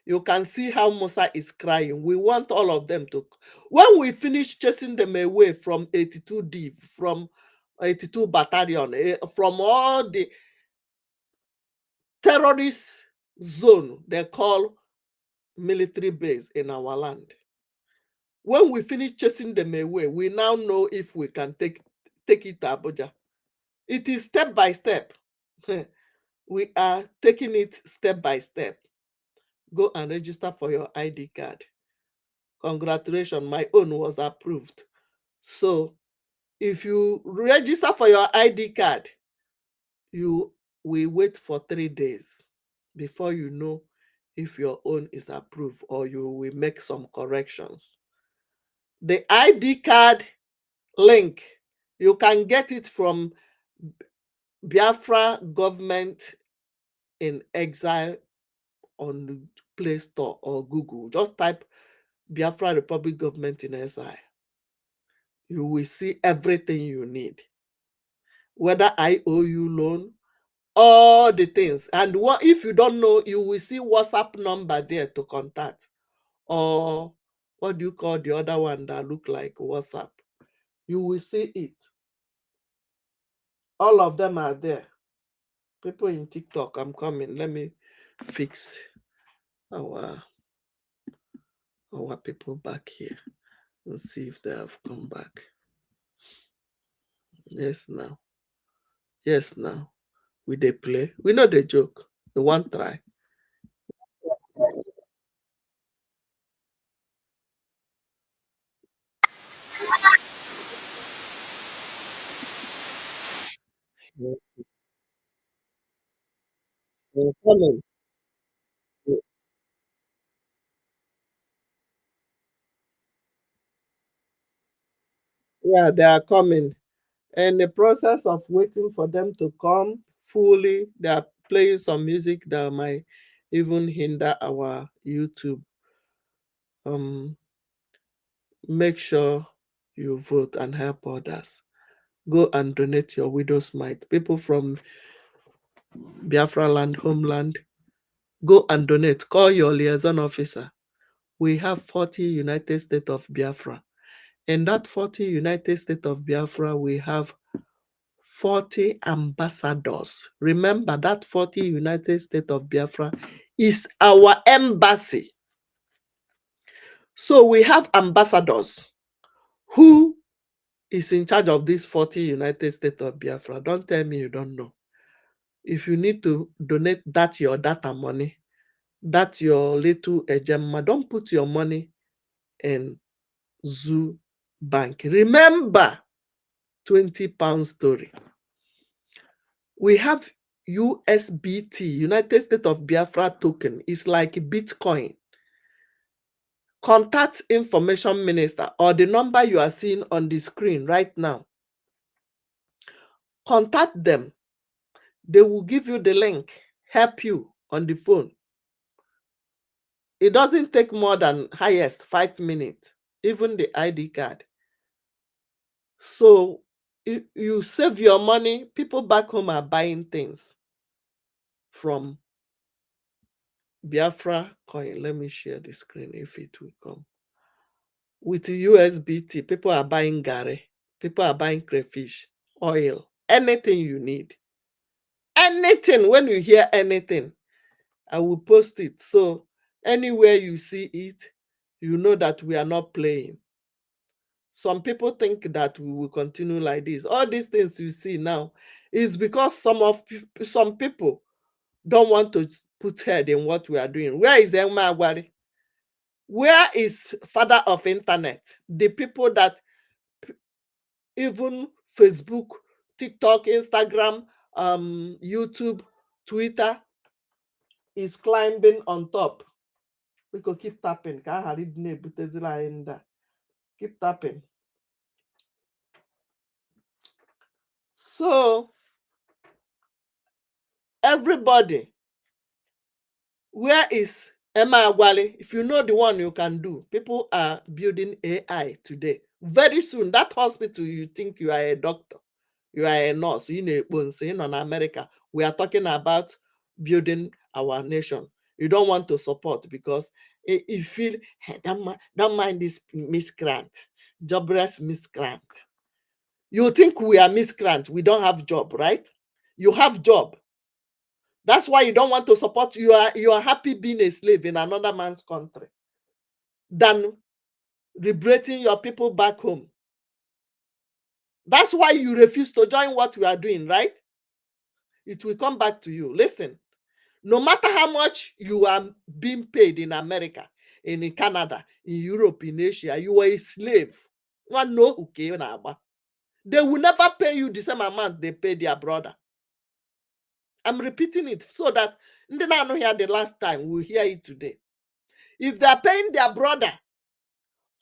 You can see how Musa is crying. We want all of them to. When we finish chasing them away from 82D, from 82 battalion from all the terrorist zone they call military base in our land. When we finish chasing them away, we now know if we can take it to Abuja. It is step by step. We are taking it step by step. Go and register for your ID card. Congratulations, my own was approved. So if you register for your ID card, you will wait for 3 days before you know if your own is approved or you will make some corrections. The ID card link, you can get it from Biafra Government in Exile on the Play Store or Google. Just type Biafra Republic Government in Exile. You will see everything you need. Whether IOU loan, all the things. And what if you don't know, you will see WhatsApp number there to contact. Or what do you call the other one that look like WhatsApp? You will see it. All of them are there. People in TikTok, I'm coming. Let me fix our people back here and see if they have come back. Yes, now. Yes, now. We they play. We know the joke. The one try. They're coming. Yeah, they are coming. And the process of waiting for them to come fully, they are playing some music that might even hinder our YouTube. Make sure you vote and help others. Go and donate your widow's mite. People from Biafra land, homeland, go and donate. Call your liaison officer. We have 40 United States of Biafra. In that 40 United States of Biafra, we have 40 ambassadors. Remember that 40 United States of Biafra is our embassy. So we have ambassadors. Who is in charge of these 40 United States of Biafra? Don't tell me you don't know. If you need to donate that your data money, that your little ejemma, don't put your money in Zoo Bank. Remember, 20 pound story. We have USBT, United States of Biafra token. It's like Bitcoin. Contact Information Minister or the number you are seeing on the screen right now. Contact them. They will give you the link, help you on the phone. It doesn't take more than highest 5 minutes, even the ID card. So you save your money. People back home are buying things from Biafra coin. Let me share the screen if it will come. With USBT, people are buying gari. People are buying crayfish, oil, anything you need. Anything, when you hear anything, I will post it. So anywhere you see it, you know that we are not playing. Some people think that we will continue like this. All these things you see now is because some people don't want to put head in what we are doing. Where is Elma Agwari? Where is father of internet? The people that even Facebook, TikTok, Instagram, YouTube, Twitter is climbing on top. We could keep tapping. Keep tapping. So everybody, where is Emma Agwali? If you know the one you can do, people are building AI today. Very soon, that hospital you think you are a doctor, you are a nurse, you know, in America, we are talking about building our nation. You don't want to support because you feel, hey, don't mind this miscreant, jobless miscreant. You think we are miscreants? We don't have job, right? You have job. That's why you don't want to support. You are happy being a slave in another man's country than liberating your people back home. That's why you refuse to join what we are doing, right? It will come back to you. Listen, no matter how much you are being paid in America, in Canada, in Europe, in Asia, you are a slave. They will never pay you the same amount they pay their brother. I'm repeating it so that they don't know here the last time, we'll hear it today. If they are paying their brother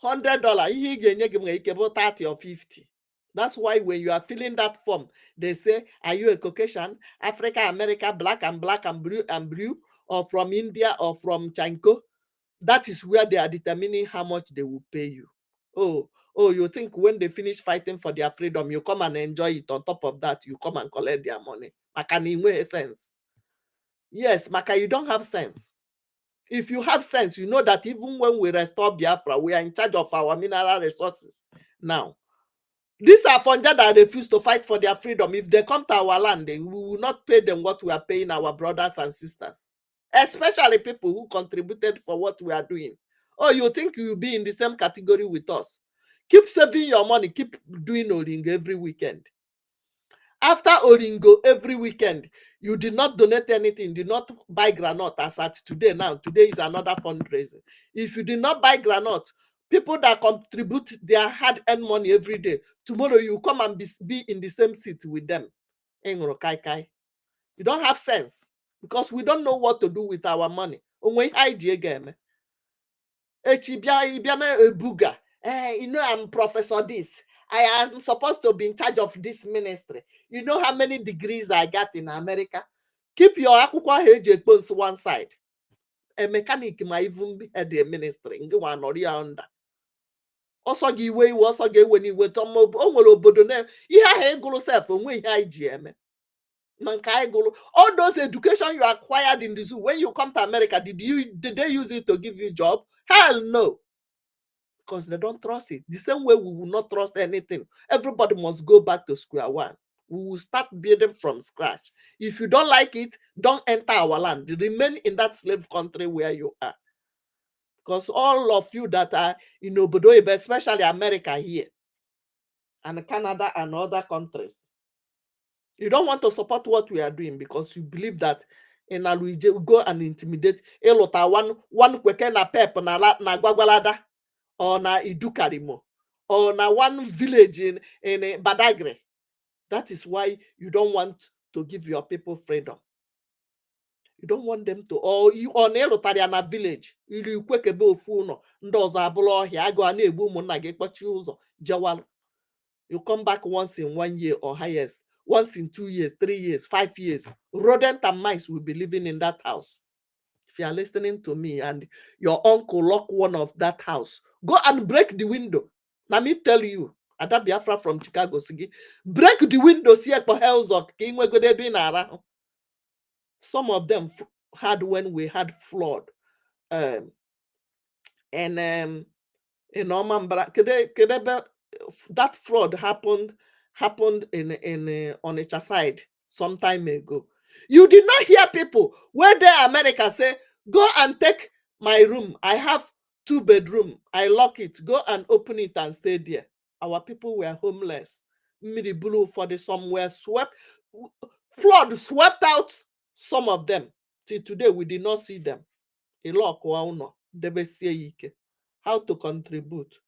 $100, he can give 30 or 50. That's why when you are filling that form, they say, are you a Caucasian, Africa, America, black and blue, or from India or from Chanko? That is where they are determining how much they will pay you. Oh, you think when they finish fighting for their freedom, you come and enjoy it. On top of that, you come and collect their money. Maka ni nwe sense. Yes, Maka, you don't have sense. If you have sense, you know that even when we restore Biafra, we are in charge of our mineral resources. Now, these are Funja that refuse to fight for their freedom. If they come to our land, we will not pay them what we are paying our brothers and sisters, especially people who contributed for what we are doing. Oh, you think you will be in the same category with us? Keep saving your money. Keep doing Oringo every weekend. After Oringo every weekend, you did not donate anything, did not buy granite as at today. Now, today is another fundraising. If you did not buy granite, people that contribute their hard-earned money every day, tomorrow you come and be in the same seat with them. You don't have sense because we don't know what to do with our money. You know, I'm Professor this. I am supposed to be in charge of this ministry. You know how many degrees I got in America? Keep your akwụkwọ age to one side. A mechanic might even be at the ministry. Also give way, also give when you went on obodo. You have a go self and we IGM. All those education you acquired in the zoo, when you come to America, did they use it to give you a job? Hell no. Because they don't trust it. The same way we will not trust anything. Everybody must go back to square one. We will start building from scratch. If you don't like it, don't enter our land. Remain in that slave country where you are. Because all of you that are in Obodo, especially America here, and Canada and other countries, you don't want to support what we are doing because you believe that in Aluije we go and intimidate. One kweke na pep na gwagwalada. Or na Idukarimo, or na one village in Badagry. That is why you don't want to give your people freedom. You don't want them to, or you on a village. You quick a bill funo, ndos are below here. I go and a woman I get what you Jawal. You come back once in 1 year or highest, once in 2 years, 3 years, 5 years. Rodent and mice will be living in that house. If you are listening to me and your uncle lock one of that house, go and break the window. Let me tell you, Ada Biafra from Chicago, break the windows here for hell's around. Some of them had when we had flood. In Oman, that flood happened in Onitsha side some time ago. You did not hear people where the America say, go and take my room. I have 2 bedrooms. I lock it. Go and open it and stay there. Our people were homeless. Miribulu for the somewhere swept. Flood swept out some of them. Till today, we did not see them. How to contribute?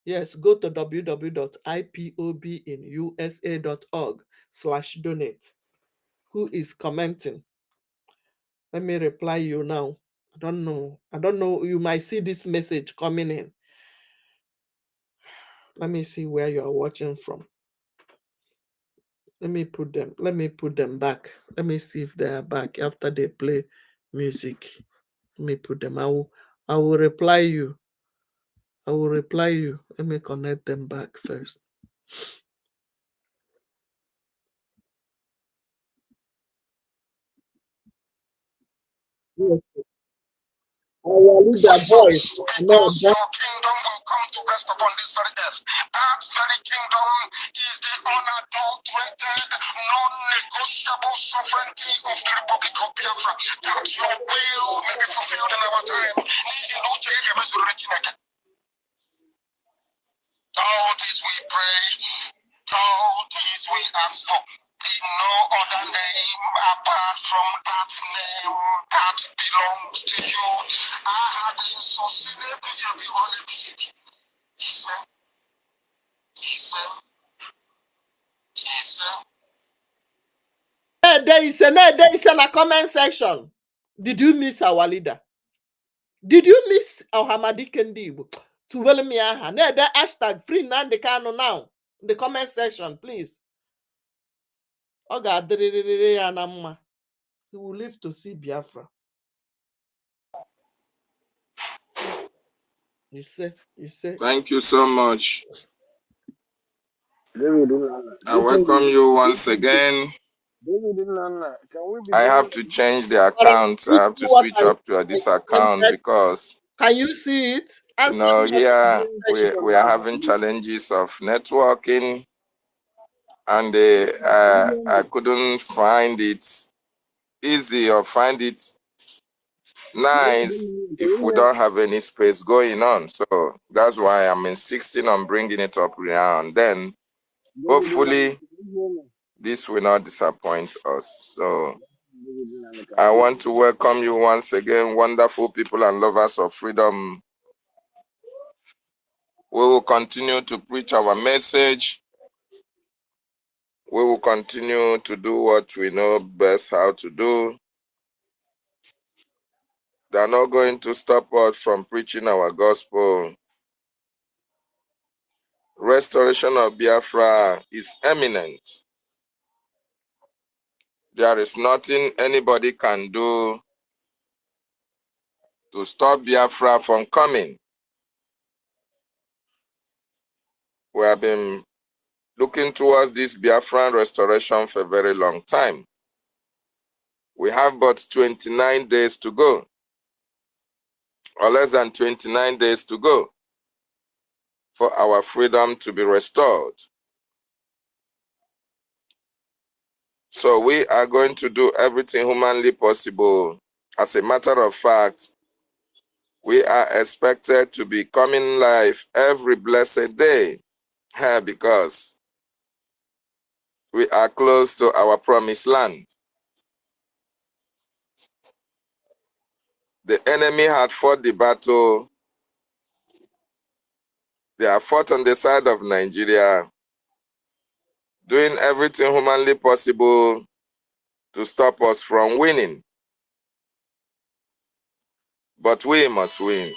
Yes, go to www.ipobinusa.org/donate. Who is commenting? Let me reply you now. I don't know. You might see this message coming in. Let me see where you are watching from. Let me put them back. Let me see if they are back after they play music. Let me put them. I will reply you. Let me connect them back first. Yes. Our leader voice. Because your kingdom will come to rest upon this very earth. That very kingdom is the unadulterated, non-negotiable sovereignty of the Republic of Biafra. That your will may be fulfilled in our time. All this we pray, all this we ask for. In no other name apart from that name that belongs to you. I had been so There is in a comment section. Did you miss our leader? Did you miss our Hamadi Kendibu? To Welmiaha. The hashtag free Nandekano now. In the comment section, please. Oga Anamma. He will live to see Biafra. He said. Thank you so much. David, I welcome you once again. David, can we be I have to change the account. I have to switch up to this account because, can you see it? you know, here we are having challenges of networking, and I couldn't find it easy or find it nice if we don't have any space going on. So that's why I'm insisting on bringing it up now and then. Hopefully, this will not disappoint us. So I want to welcome you once again, wonderful people and lovers of freedom. We will continue to preach our message. We will continue to do what we know best how to do. They are not going to stop us from preaching our gospel. Restoration of Biafra is imminent. There is nothing anybody can do to stop Biafra from coming. We have been looking towards this Biafran restoration for a very long time. We have but 29 days to go, or less than 29 days to go, for our freedom to be restored. So we are going to do everything humanly possible. As a matter of fact, we are expected to be coming live every blessed day because we are close to our promised land. The enemy had fought the battle. They have fought on the side of Nigeria, doing everything humanly possible to stop us from winning. But we must win.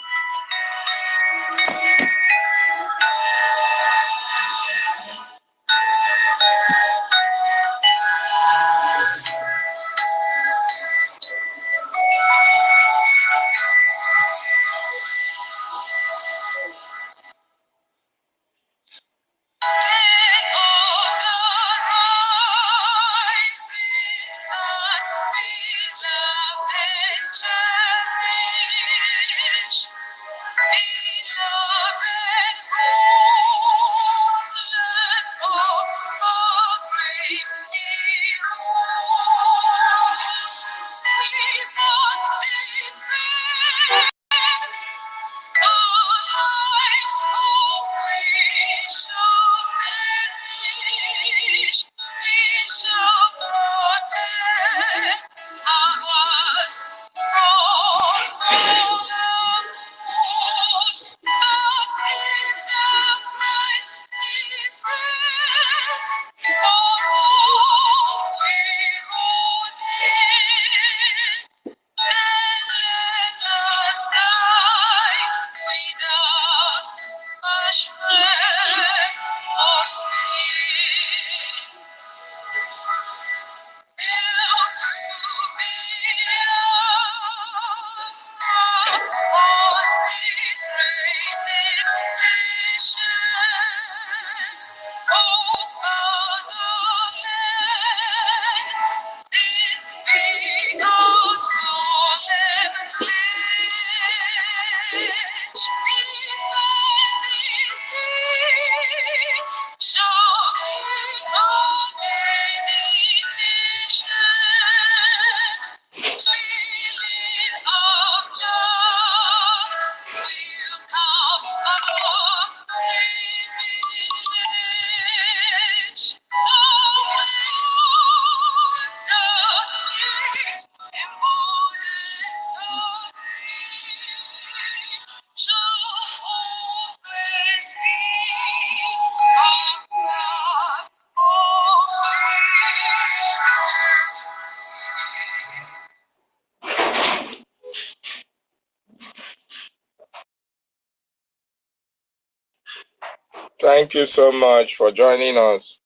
Thank you so much for joining us.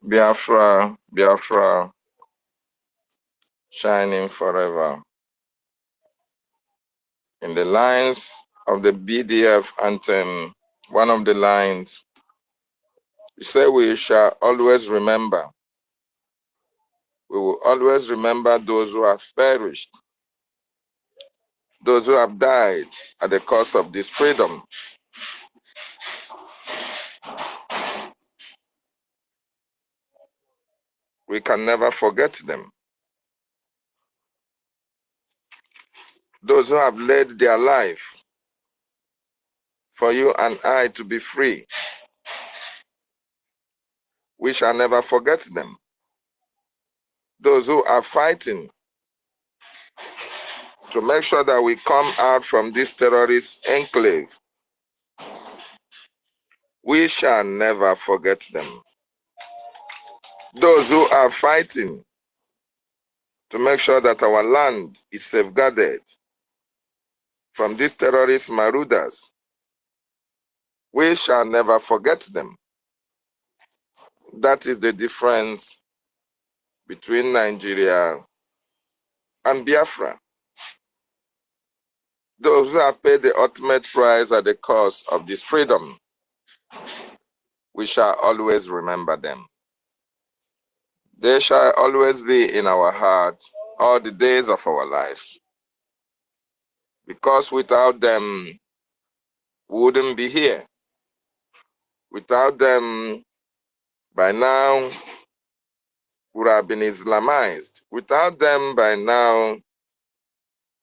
Biafra, Biafra, shining forever. In the lines of the BDF anthem, one of the lines, you say, we shall always remember. We will always remember those who have perished, those who have died at the cost of this freedom. We can never forget them. Those who have led their life for you and I to be free, we shall never forget them. Those who are fighting to make sure that we come out from this terrorist enclave, we shall never forget them. Those who are fighting to make sure that our land is safeguarded from these terrorist marauders, we shall never forget them. That is the difference between Nigeria and Biafra. Those who have paid the ultimate price at the cost of this freedom, we shall always remember them. They shall always be in our hearts all the days of our life. Because without them, we wouldn't be here. Without them, by now, would have been Islamized. Without them, by now,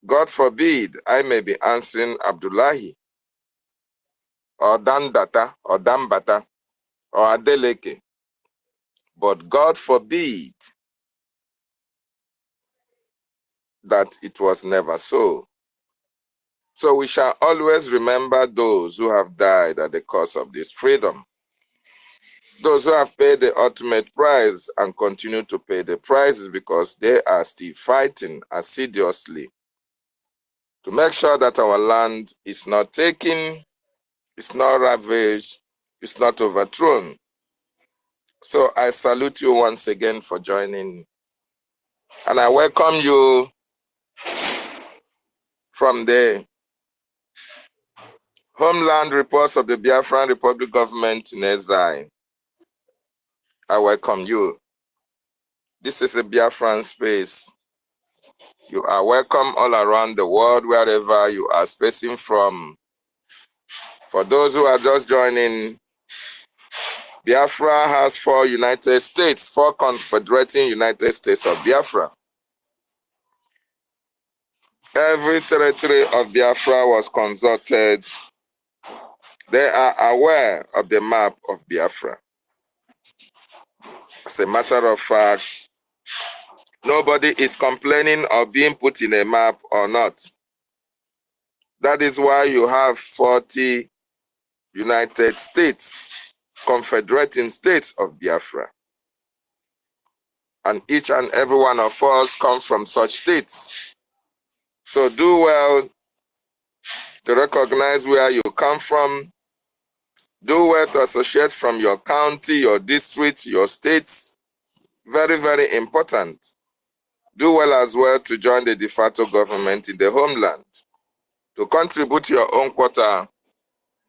God forbid, I may be answering Abdullahi, or Dandata, or Dambata, or Adeleke. But God forbid that it was never so. So we shall always remember those who have died at the cost of this freedom. Those who have paid the ultimate price and continue to pay the prices because they are still fighting assiduously to make sure that our land is not taken, it's not ravaged, it's not overthrown. So I salute you once again for joining, and I welcome you from the Homeland Reports of the Biafran Republic Government in Exile. I welcome you. This is a Biafran space. You are welcome all around the world, wherever you are spacing from. For those who are just joining, Biafra has 4 United States, 4 confederating United States of Biafra. Every territory of Biafra was consulted. They are aware of the map of Biafra. As a matter of fact, nobody is complaining of being put in a map or not. That is why you have 40 United States, confederating states of Biafra. And each and every one of us come from such states. So do well to recognize where you come from. Do well to associate from your county, your district, your states. Very, very important. Do well as well to join the de facto government in the homeland, to contribute your own quota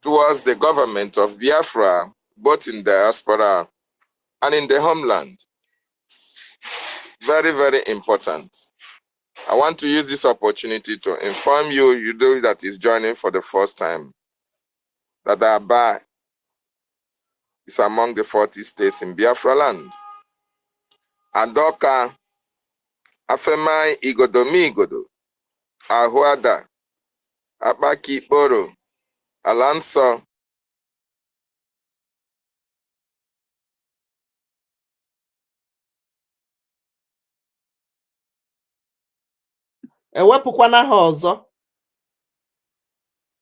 towards the government of Biafra, both in diaspora and in the homeland. Very, very important. I want to use this opportunity to inform you that is joining for the first time, that Aba is among the 40 states in Biafra land. Adoka, Afemai Igodomigodo, Ahuada, Abaki Boro, Alanso, ewepụkwana ha ọzọ.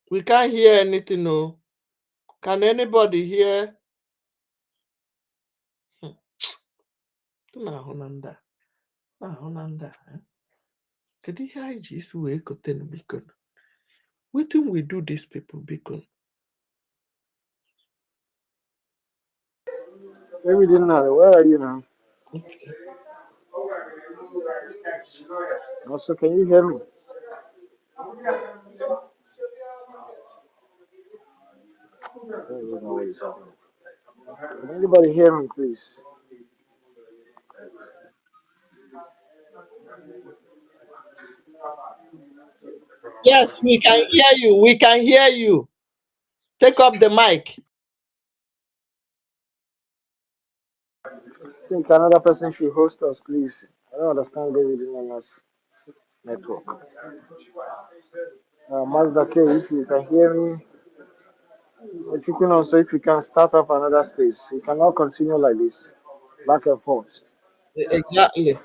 We can't hear anything, no. Can anybody hear? Tunahunanda. Kedu ihe anyị ji isi wee kote nu biko? Wetin we do these people biko? Maybe didn't know. Where are you now? Also, can you hear me? I don't even know what is happening. Can anybody hear me, please? Yes, we can hear you. We can hear you. Take up the mic. I think another person should host us, please. I don't understand David Nana's network. Mazda K, if you can hear me, if you can also, if you can start up another space, we cannot continue like this, back and forth. Exactly.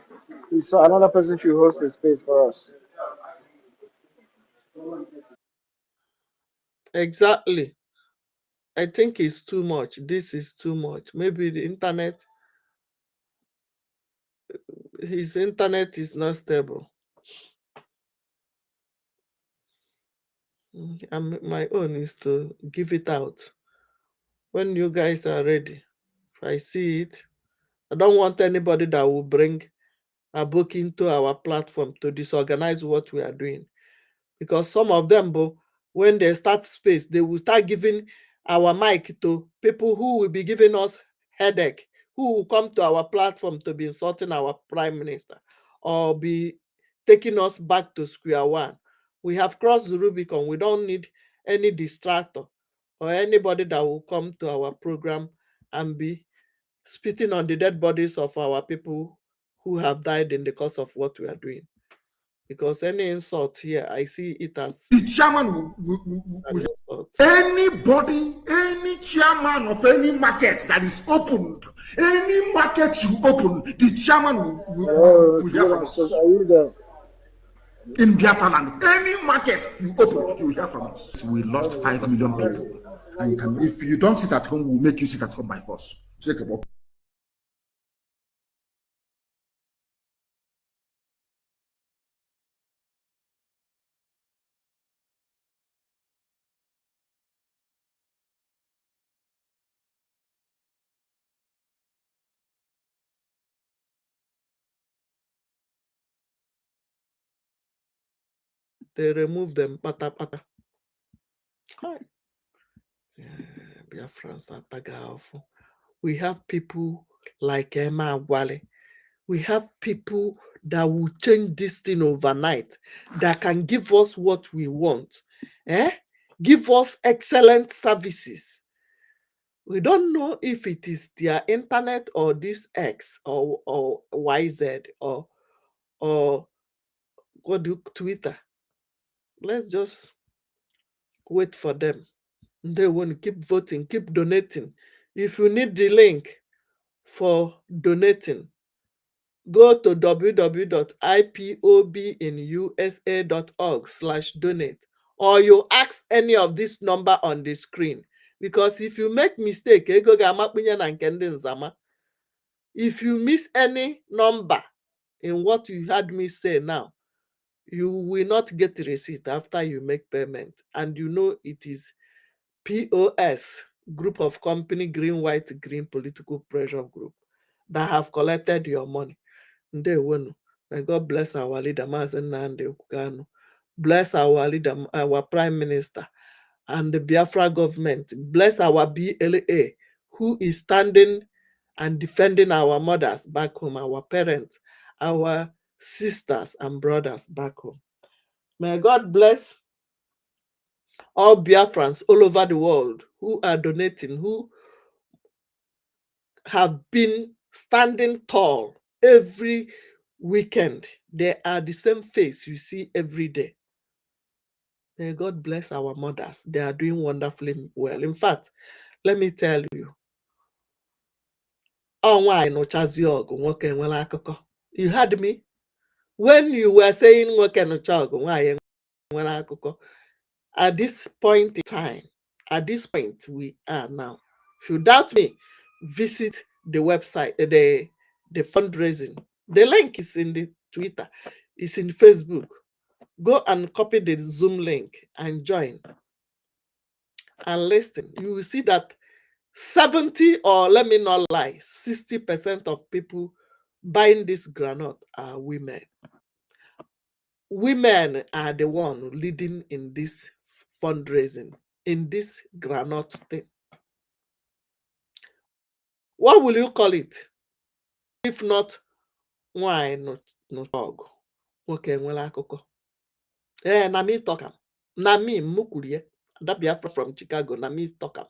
Please, so another person should host a space for us. Exactly. I think it's too much. This is too much. Maybe the internet, his internet is not stable. And my own is to give it out. When you guys are ready, if I see it, I don't want anybody that will bring a book into our platform to disorganize what we are doing. Because some of them, when they start space, they will start giving our mic to people who will be giving us headache, who will come to our platform to be insulting our prime minister or be taking us back to square one. We have crossed the Rubicon. We don't need any distractor. or anybody that will come to our program and be spitting on the dead bodies of our people who have died in the course of what we are doing. Because any insult here, I see it as the chairman will insult. Anybody, any chairman of any market that is opened, any market you open, the chairman will hear from us. Are you there? In Biafra land, any market you open, you will hear from us. We lost 5 million people. And you can, if you don't sit at home, we'll make you sit at home by force. Take a walk. They remove them, pata pata. Biafrans are powerful. We have people like Emma Wale. We have people that will change this thing overnight, that can give us what we want. Give us excellent services. We don't know if it is their internet or this X or YZ or what do Twitter. Let's just wait for them. They want to keep voting, keep donating. If you need the link for donating, go to www.ipobinusa.org/donate, or you ask any of this number on the screen. Because if you make mistake, if you miss any number in what you had me say now, you will not get the receipt after you make payment. And you know it is POS, Group of Company, Green, White, Green Political Pressure Group, that have collected your money. May God bless our leader, Mazen Nande Ukano. Bless our leader, our Prime Minister, and the Biafra government. Bless our BLA, who is standing and defending our mothers back home, our parents, our sisters and brothers back home. May God bless all Biafrans all over the world who are donating, who have been standing tall every weekend. They are the same face you see every day. May God bless our mothers. They are doing wonderfully well. In fact, let me tell you, you heard me? When you were saying at this point in time, at this point we are now. If you doubt me, visit the website, the fundraising. The link is in the Twitter, it's in Facebook. Go and copy the Zoom link and join and listen. You will see that 70, or let me not lie, 60% of people buying this granite are women. Women are the one leading in this fundraising, in this granite thing. What will you call it? If not, why no dog? Okay, well, akoko. Na me talk am. Na me mukurie. That Biafra from Chicago. Na me talk am.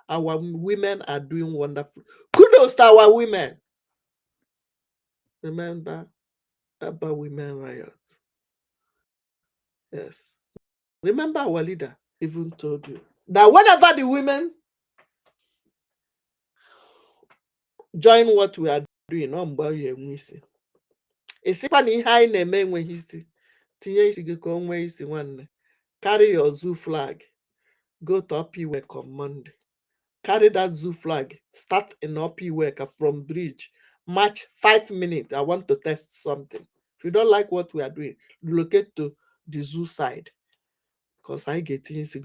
Our women are doing wonderful. Kudos to our women. Remember about women riots. Yes. Remember our leader even told you that whenever the women join what we are doing, carry your zoo flag, go to EFIK-IBIBIO on Monday. Carry that zoo flag, start in EFIK-IBIBIO from Brgie, march 5 minutes. I want to test something. If you don't like what we are doing, relocate to the zoo side, because I get things to go.